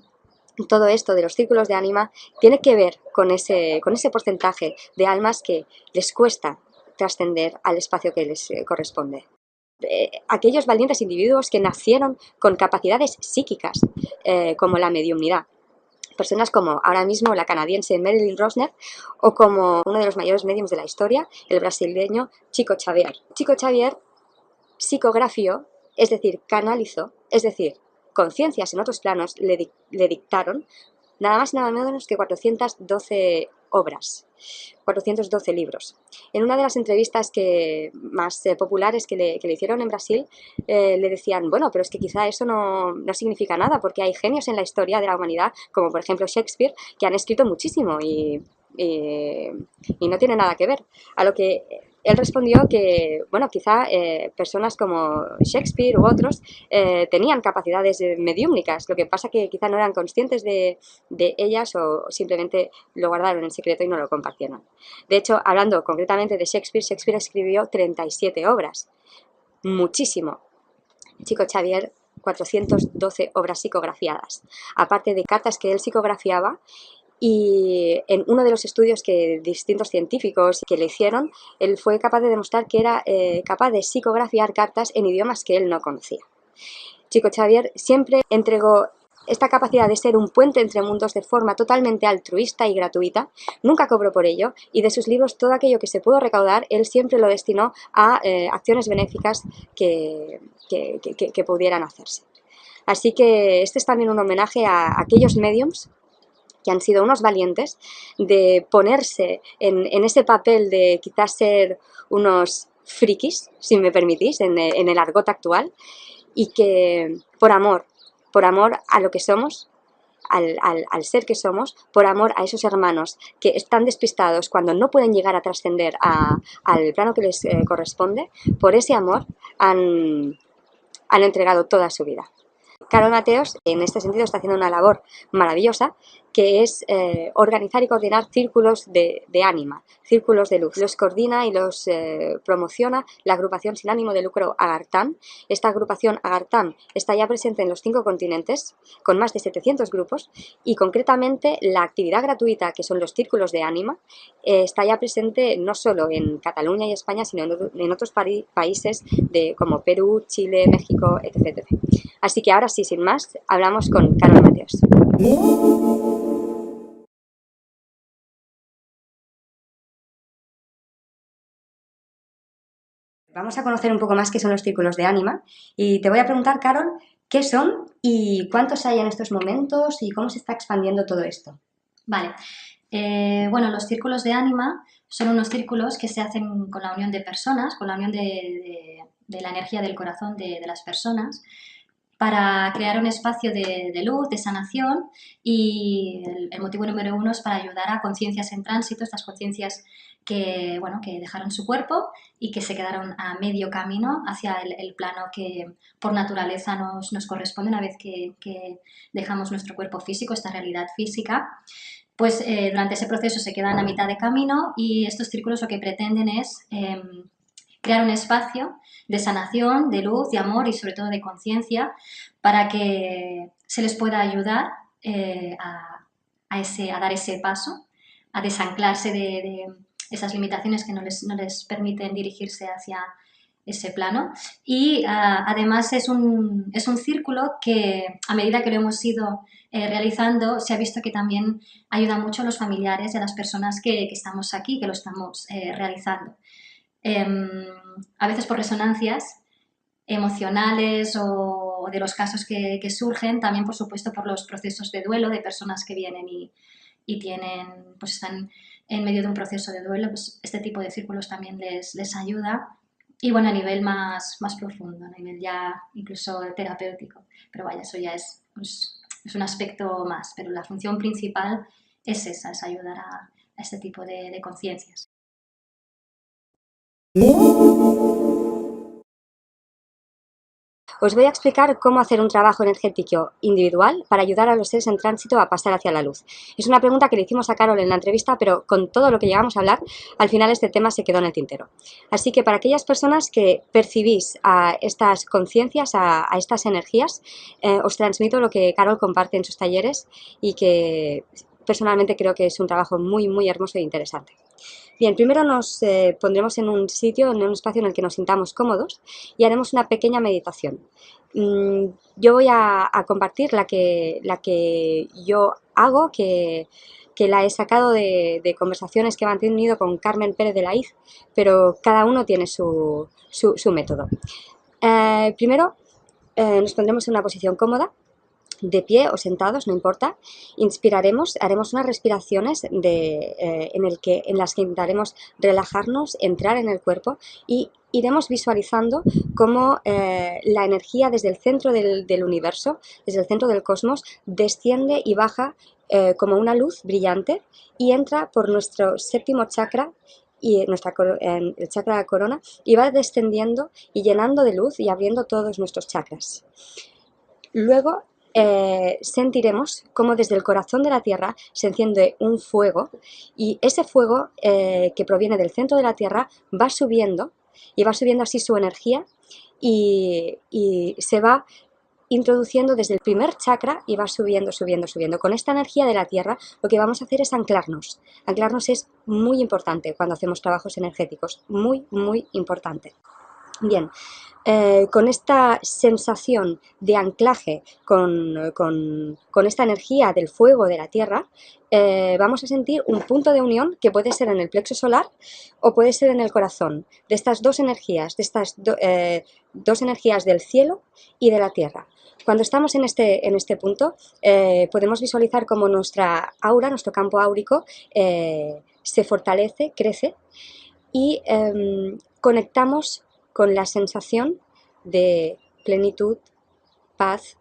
esto de los círculos de ánima tiene que ver con ese porcentaje de almas que les cuesta trascender al espacio que les corresponde. Aquellos valientes individuos que nacieron con capacidades psíquicas, como la mediumnidad. Personas como ahora mismo la canadiense Marilyn Rosner o como uno de los mayores mediums de la historia, el brasileño Chico Xavier. Chico Xavier psicografió, es decir, canalizó, es decir, conciencias en otros planos le dictaron nada más y nada menos que 412 obras, 412 libros. En una de las entrevistas más populares que le hicieron en Brasil, le decían, bueno, pero es que quizá eso no significa nada, porque hay genios en la historia de la humanidad, como por ejemplo Shakespeare, que han escrito muchísimo y no tiene nada que ver. A lo que él respondió que, bueno, quizá personas como Shakespeare u otros tenían capacidades mediúmnicas, lo que pasa que quizá no eran conscientes de ellas o simplemente lo guardaron en secreto y no lo compartieron. De hecho, hablando concretamente de Shakespeare, Shakespeare escribió 37 obras, muchísimo. Chico Xavier, 412 obras psicografiadas, aparte de cartas que él psicografiaba. Y en uno de los estudios que distintos científicos que le hicieron, él fue capaz de demostrar que era capaz de psicografiar cartas en idiomas que él no conocía. Chico Xavier siempre entregó esta capacidad de ser un puente entre mundos de forma totalmente altruista y gratuita, nunca cobró por ello, y de sus libros todo aquello que se pudo recaudar, él siempre lo destinó a acciones benéficas que pudieran hacerse. Así que este es también un homenaje a aquellos mediums que han sido unos valientes de ponerse en ese papel de quizás ser unos frikis, si me permitís, en el argot actual, y que por amor a lo que somos, al ser que somos, por amor a esos hermanos que están despistados cuando no pueden llegar a trascender al plano que les corresponde, por ese amor han entregado toda su vida. Carol Mateos, en este sentido, está haciendo una labor maravillosa, que es organizar y coordinar círculos de ánima, círculos de luz. Los coordina y los promociona la agrupación sin ánimo de lucro Agartán. Esta agrupación Agartán está ya presente en los 5 continentes, con más de 700 grupos, y concretamente la actividad gratuita, que son los círculos de ánima, está ya presente no solo en Cataluña y España, sino en otros países como Perú, Chile, México, etc. Así que ahora sí, sin más, hablamos con Carol Mateos. Vamos a conocer un poco más qué son los círculos de ánima y te voy a preguntar, Carol, ¿qué son y cuántos hay en estos momentos y cómo se está expandiendo todo esto? Vale. Bueno, los círculos de ánima son unos círculos que se hacen con la unión de personas, con la unión de la energía del corazón de las personas, para crear un espacio de luz, de sanación, y el motivo número 1 es para ayudar a conciencias en tránsito, estas conciencias que dejaron su cuerpo y que se quedaron a medio camino hacia el plano que por naturaleza nos corresponde una vez que dejamos nuestro cuerpo físico, esta realidad física. Pues durante ese proceso se quedan a mitad de camino y estos círculos lo que pretenden es crear un espacio de sanación, de luz, de amor y sobre todo de conciencia para que se les pueda ayudar a dar ese paso, a desanclarse de esas limitaciones que no les permiten dirigirse hacia ese plano. Y además es un círculo que a medida que lo hemos ido realizando se ha visto que también ayuda mucho a los familiares y a las personas que estamos aquí, que lo estamos realizando. A veces por resonancias emocionales o de los casos que surgen, también por supuesto por los procesos de duelo de personas que vienen y tienen, pues están en medio de un proceso de duelo, pues este tipo de círculos también les ayuda. Y bueno, a nivel más profundo, a nivel ya incluso terapéutico. Pero vaya, eso ya es un aspecto más, pero la función principal es esa, es ayudar a este tipo de conciencias. Os voy a explicar cómo hacer un trabajo energético individual para ayudar a los seres en tránsito a pasar hacia la luz. Es una pregunta que le hicimos a Carol en la entrevista, pero con todo lo que llegamos a hablar, al final este tema se quedó en el tintero. Así que para aquellas personas que percibís a estas conciencias, a estas energías, os transmito lo que Carol comparte en sus talleres y que personalmente creo que es un trabajo muy, muy hermoso e interesante. Bien, primero nos pondremos en un sitio, en un espacio en el que nos sintamos cómodos y haremos una pequeña meditación. Yo voy a compartir la que yo hago, que la he sacado de conversaciones que he mantenido con Carmen Pérez de la Iz, pero cada uno tiene su método. Primero nos pondremos en una posición cómoda, de pie o sentados, no importa. Inspiraremos, haremos unas respiraciones en las que intentaremos relajarnos, entrar en el cuerpo y iremos visualizando cómo la energía desde el centro del universo, desde el centro del cosmos, desciende y baja como una luz brillante y entra por nuestro séptimo chakra y el chakra de la corona y va descendiendo y llenando de luz y abriendo todos nuestros chakras. Luego sentiremos cómo desde el corazón de la Tierra se enciende un fuego y ese fuego que proviene del centro de la Tierra va subiendo y va subiendo así su energía y se va introduciendo desde el primer chakra y va subiendo, subiendo, subiendo. Con esta energía de la Tierra lo que vamos a hacer es anclarnos. Anclarnos es muy importante cuando hacemos trabajos energéticos, muy, muy importante. Bien, con esta sensación de anclaje, con esta energía del fuego de la Tierra, vamos a sentir un punto de unión que puede ser en el plexo solar o puede ser en el corazón, de estas dos energías, dos energías del cielo y de la Tierra. Cuando estamos en este punto, podemos visualizar cómo nuestra aura, nuestro campo áurico, se fortalece, crece y conectamos con la sensación de plenitud, paz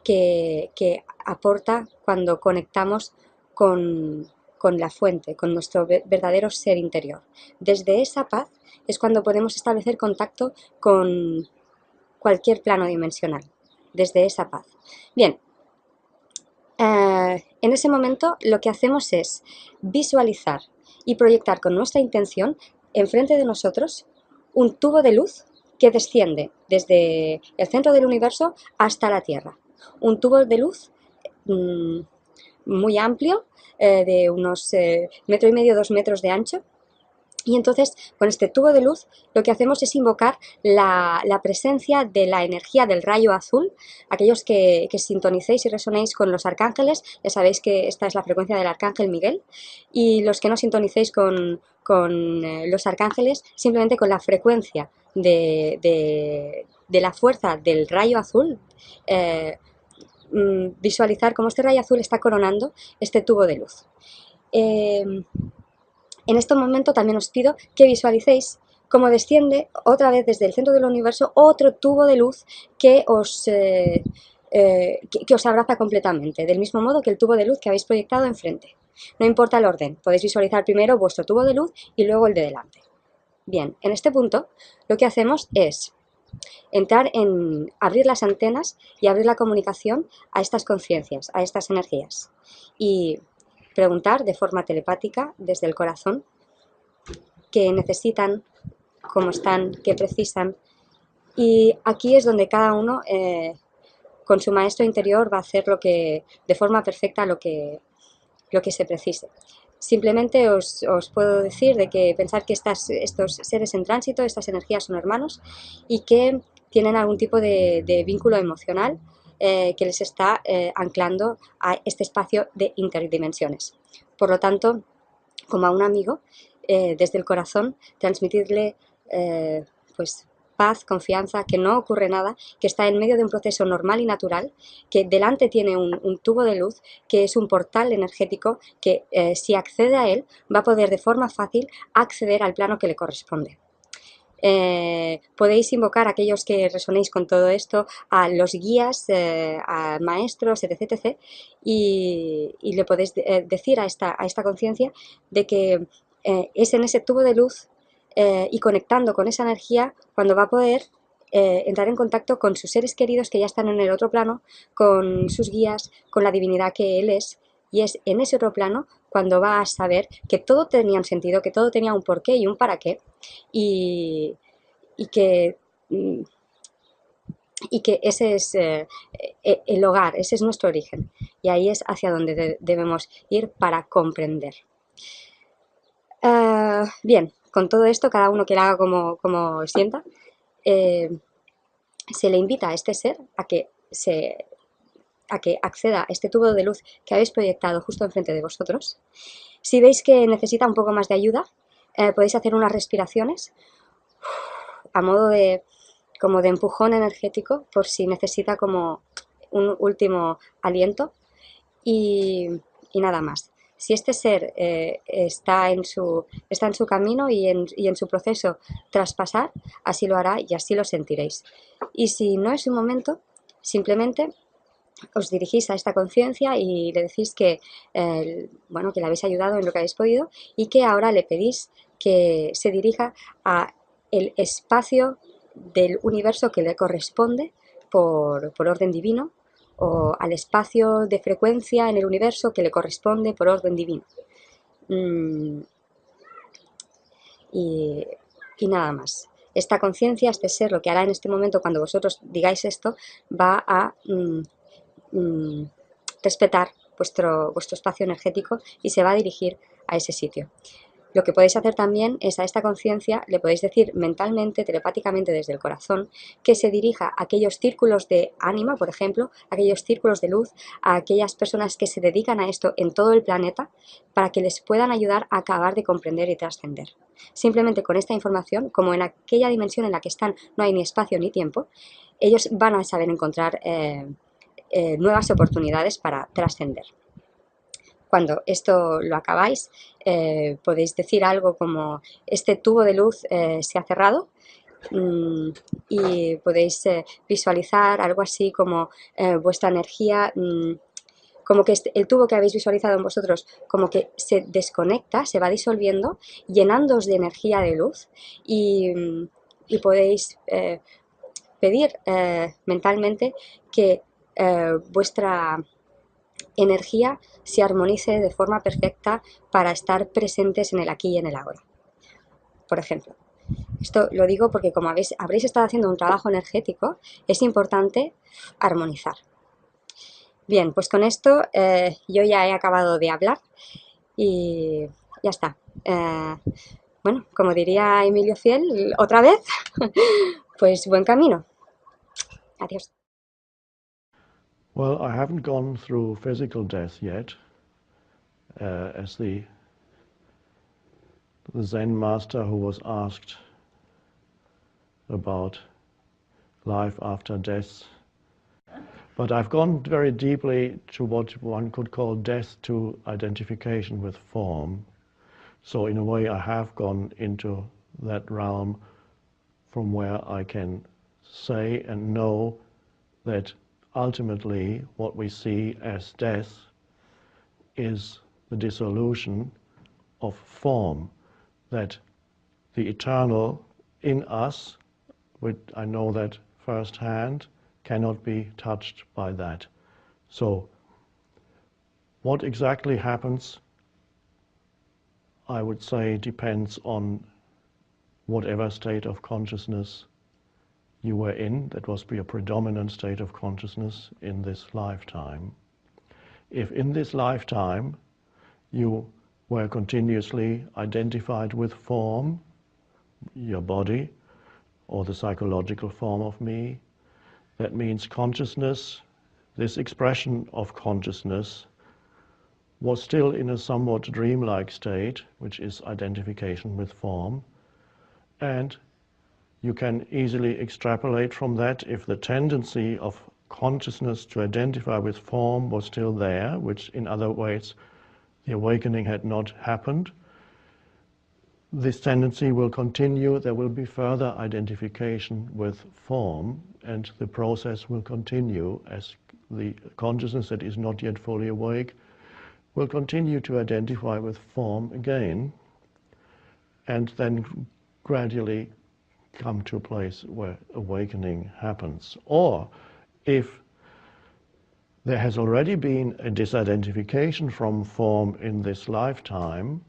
que aporta cuando conectamos con la fuente, con nuestro verdadero ser interior. Desde esa paz es cuando podemos establecer contacto con cualquier plano dimensional, desde esa paz. Bien, en ese momento lo que hacemos es visualizar y proyectar con nuestra intención enfrente de nosotros un tubo de luz que desciende desde el centro del universo hasta la Tierra. Un tubo de luz muy amplio, de unos 1,5 metros, 2 metros de ancho. Y entonces, con este tubo de luz, lo que hacemos es invocar la presencia de la energía del rayo azul. Aquellos que sintonicéis y resonéis con los arcángeles, ya sabéis que esta es la frecuencia del arcángel Miguel. Y los que no sintonicéis con los arcángeles, simplemente con la frecuencia de la fuerza del rayo azul, visualizar cómo este rayo azul está coronando este tubo de luz. En este momento también os pido que visualicéis cómo desciende otra vez desde el centro del universo otro tubo de luz que os abraza completamente, del mismo modo que el tubo de luz que habéis proyectado enfrente. No importa el orden, podéis visualizar primero vuestro tubo de luz y luego el de delante. Bien, en este punto lo que hacemos es abrir las antenas y abrir la comunicación a estas conciencias, a estas energías. Y preguntar de forma telepática desde el corazón qué necesitan, cómo están, qué precisan. Y aquí es donde cada uno con su maestro interior va a hacer de forma perfecta lo que se precise. Simplemente os puedo decir de que pensar que estos seres en tránsito, estas energías son hermanos y que tienen algún tipo de vínculo emocional que les está anclando a este espacio de interdimensiones. Por lo tanto, como a un amigo, desde el corazón, transmitirle pues paz, confianza, que no ocurre nada, que está en medio de un proceso normal y natural, que delante tiene un tubo de luz, que es un portal energético, que si accede a él va a poder de forma fácil acceder al plano que le corresponde. Podéis invocar a aquellos que resonéis con todo esto, a los guías, a maestros, etc. Y le podéis decir a esta conciencia de que es en ese tubo de luz y conectando con esa energía cuando va a poder entrar en contacto con sus seres queridos que ya están en el otro plano, con sus guías, con la divinidad que él es, y es en ese otro plano cuando va a saber que todo tenía un sentido, que todo tenía un porqué y un para qué, y que ese es el hogar, ese es nuestro origen, y ahí es hacia donde debemos ir para comprender. Bien, con todo esto, cada uno que lo haga como sienta, se le invita a este ser a que acceda a este tubo de luz que habéis proyectado justo enfrente de vosotros. Si veis que necesita un poco más de ayuda, podéis hacer unas respiraciones a modo como de empujón energético, por si necesita como un último aliento, y nada más. Si este ser está en su camino y en su proceso traspasar, así lo hará y así lo sentiréis. Y si no es un momento, simplemente os dirigís a esta conciencia y le decís que le habéis ayudado en lo que habéis podido y que ahora le pedís que se dirija a el espacio del universo que le corresponde por orden divino, o al espacio de frecuencia en el universo que le corresponde por orden divino. Y nada más. Esta conciencia, este ser, lo que hará en este momento cuando vosotros digáis esto, va a respetar vuestro espacio energético y se va a dirigir a ese sitio. Lo que podéis hacer también es a esta conciencia, le podéis decir mentalmente, telepáticamente desde el corazón, que se dirija a aquellos círculos de ánima, por ejemplo, a aquellos círculos de luz, a aquellas personas que se dedican a esto en todo el planeta, para que les puedan ayudar a acabar de comprender y trascender. Simplemente con esta información, como en aquella dimensión en la que están no hay ni espacio ni tiempo, ellos van a saber encontrar nuevas oportunidades para trascender. Cuando esto lo acabáis, podéis decir algo como: este tubo de luz se ha cerrado, y podéis visualizar algo así como vuestra energía, como que el tubo que habéis visualizado en vosotros como que se desconecta, se va disolviendo, llenándoos de energía de luz, y podéis pedir mentalmente que vuestra energía se armonice de forma perfecta para estar presentes en el aquí y en el ahora. Por ejemplo, esto lo digo porque como habréis estado haciendo un trabajo energético, es importante armonizar. Bien, pues con esto yo ya he acabado de hablar y ya está. Bueno, como diría Emilio Fiel, otra vez, pues buen camino. Adiós. Well, I haven't gone through physical death yet, as the Zen master who was asked about life after death. But I've gone very deeply to what one could call death to identification with form. So in a way I have gone into that realm from where I can say and know that ultimately what we see as death is the dissolution of form, that the eternal in us, which I know that firsthand, cannot be touched by that. So what exactly happens, I would say, depends on whatever state of consciousness you were in, that was your predominant state of consciousness in this lifetime. If in this lifetime you were continuously identified with form, your body, or the psychological form of me, that means consciousness, this expression of consciousness, was still in a somewhat dreamlike state, which is identification with form, and you can easily extrapolate from that if the tendency of consciousness to identify with form was still there, which in other ways the awakening had not happened. This tendency will continue, there will be further identification with form, and the process will continue as the consciousness that is not yet fully awake will continue to identify with form again, and then gradually come to a place where awakening happens. Or if there has already been a disidentification from form in this lifetime,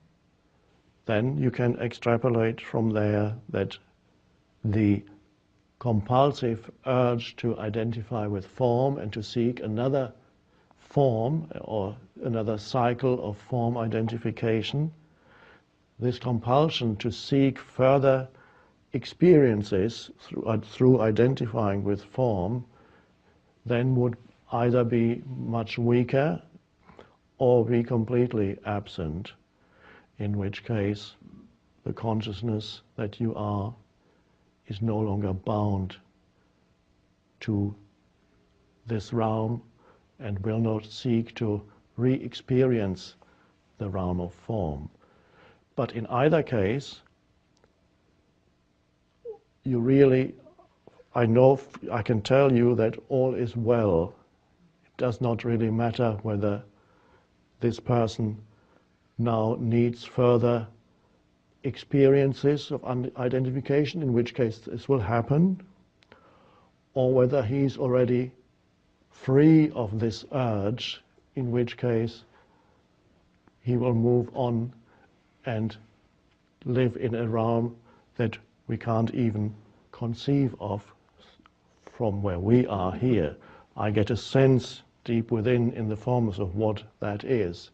then you can extrapolate from there that the compulsive urge to identify with form and to seek another form or another cycle of form identification, this compulsion to seek further experiences through identifying with form then would either be much weaker or be completely absent, in which case the consciousness that you are is no longer bound to this realm and will not seek to re-experience the realm of form. But in either case, you really, I can tell you that all is well. It does not really matter whether this person now needs further experiences of identification, in which case this will happen, or whether he's already free of this urge, in which case he will move on and live in a realm that we can't even conceive of from where we are here. I get a sense deep within in the forms of what that is,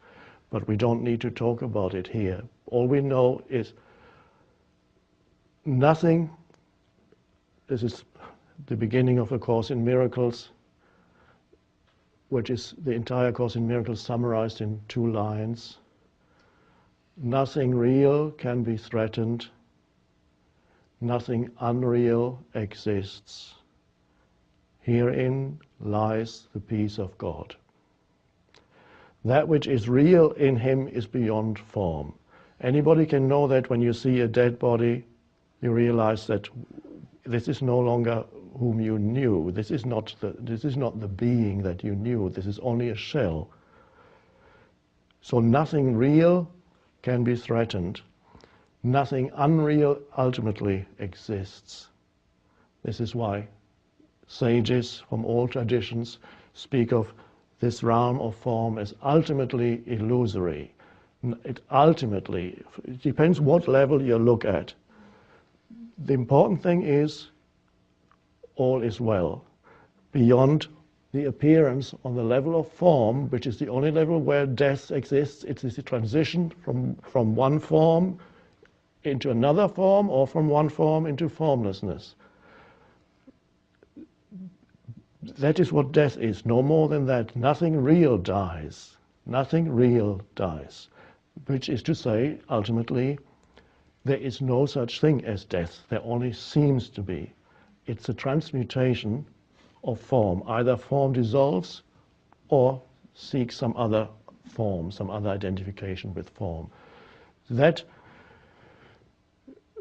but we don't need to talk about it here. All we know is nothing. This is the beginning of the Course in Miracles, which is the entire Course in Miracles summarized in 2 lines. Nothing real can be threatened. Nothing unreal exists. Herein lies the peace of God. That which is real in him is beyond form. Anybody can know that when you see a dead body, you realize that this is no longer whom you knew. This is not the being that you knew. This is only a shell. So nothing real can be threatened. Nothing unreal ultimately exists. This is why sages from all traditions speak of this realm of form as ultimately illusory. It depends what level you look at. The important thing is all is well. Beyond the appearance on the level of form, which is the only level where death exists, it is the transition from one form into another form, or from one form into formlessness. That is what death is, no more than that. Nothing real dies. Nothing real dies. Which is to say, ultimately, there is no such thing as death. There only seems to be. It's a transmutation of form. Either form dissolves or seeks some other form, some other identification with form. That,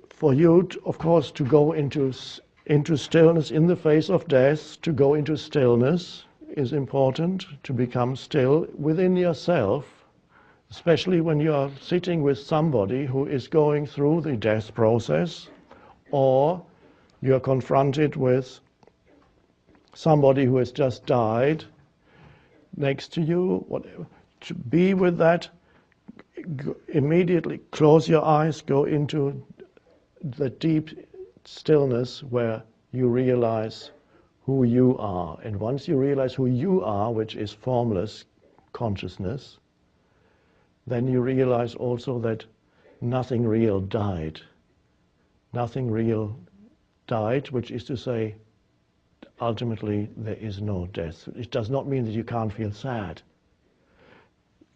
for you, of course, to go into stillness in the face of death, to go into stillness is important, to become still within yourself, especially when you are sitting with somebody who is going through the death process, or you are confronted with somebody who has just died next to you, whatever. To be with that, immediately close your eyes, go into the deep stillness where you realize who you are. And once you realize who you are, which is formless consciousness, then you realize also that nothing real died. Nothing real died, which is to say, ultimately there is no death. It does not mean that you can't feel sad.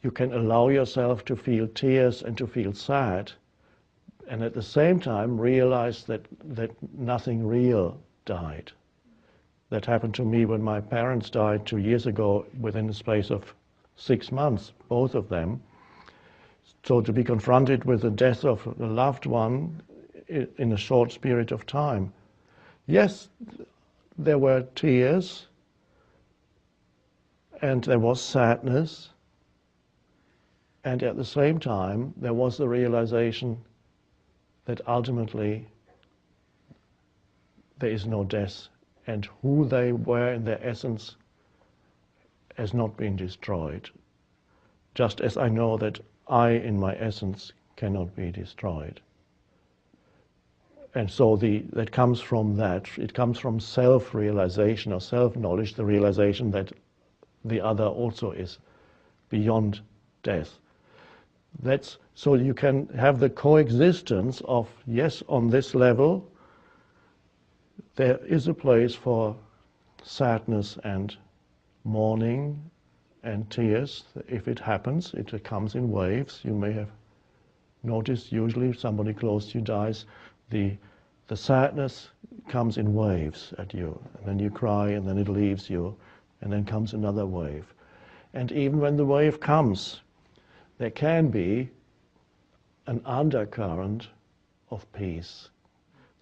You can allow yourself to feel tears and to feel sad, and at the same time realize that nothing real died. That happened to me when my parents died 2 years ago within the space of 6 months, both of them. So to be confronted with the death of a loved one in a short period of time, yes, there were tears and there was sadness, and at the same time there was the realization that ultimately there is no death, and who they were in their essence has not been destroyed, just as I know that I in my essence cannot be destroyed. And so that comes from that. It comes from self-realization or self-knowledge, the realization that the other also is beyond death. That's so you can have the coexistence of, yes, on this level, there is a place for sadness and mourning and tears. If it happens, it comes in waves. You may have noticed usually if somebody close to you dies, the sadness comes in waves at you, and then you cry, and then it leaves you, and then comes another wave. And even when the wave comes, there can be an undercurrent of peace.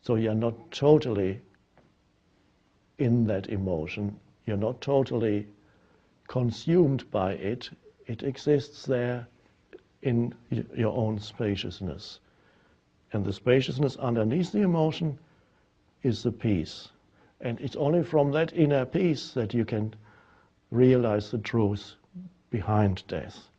So you're not totally in that emotion, you're not totally consumed by it, it exists there in your own spaciousness. And the spaciousness underneath the emotion is the peace. And it's only from that inner peace that you can realize the truth behind death.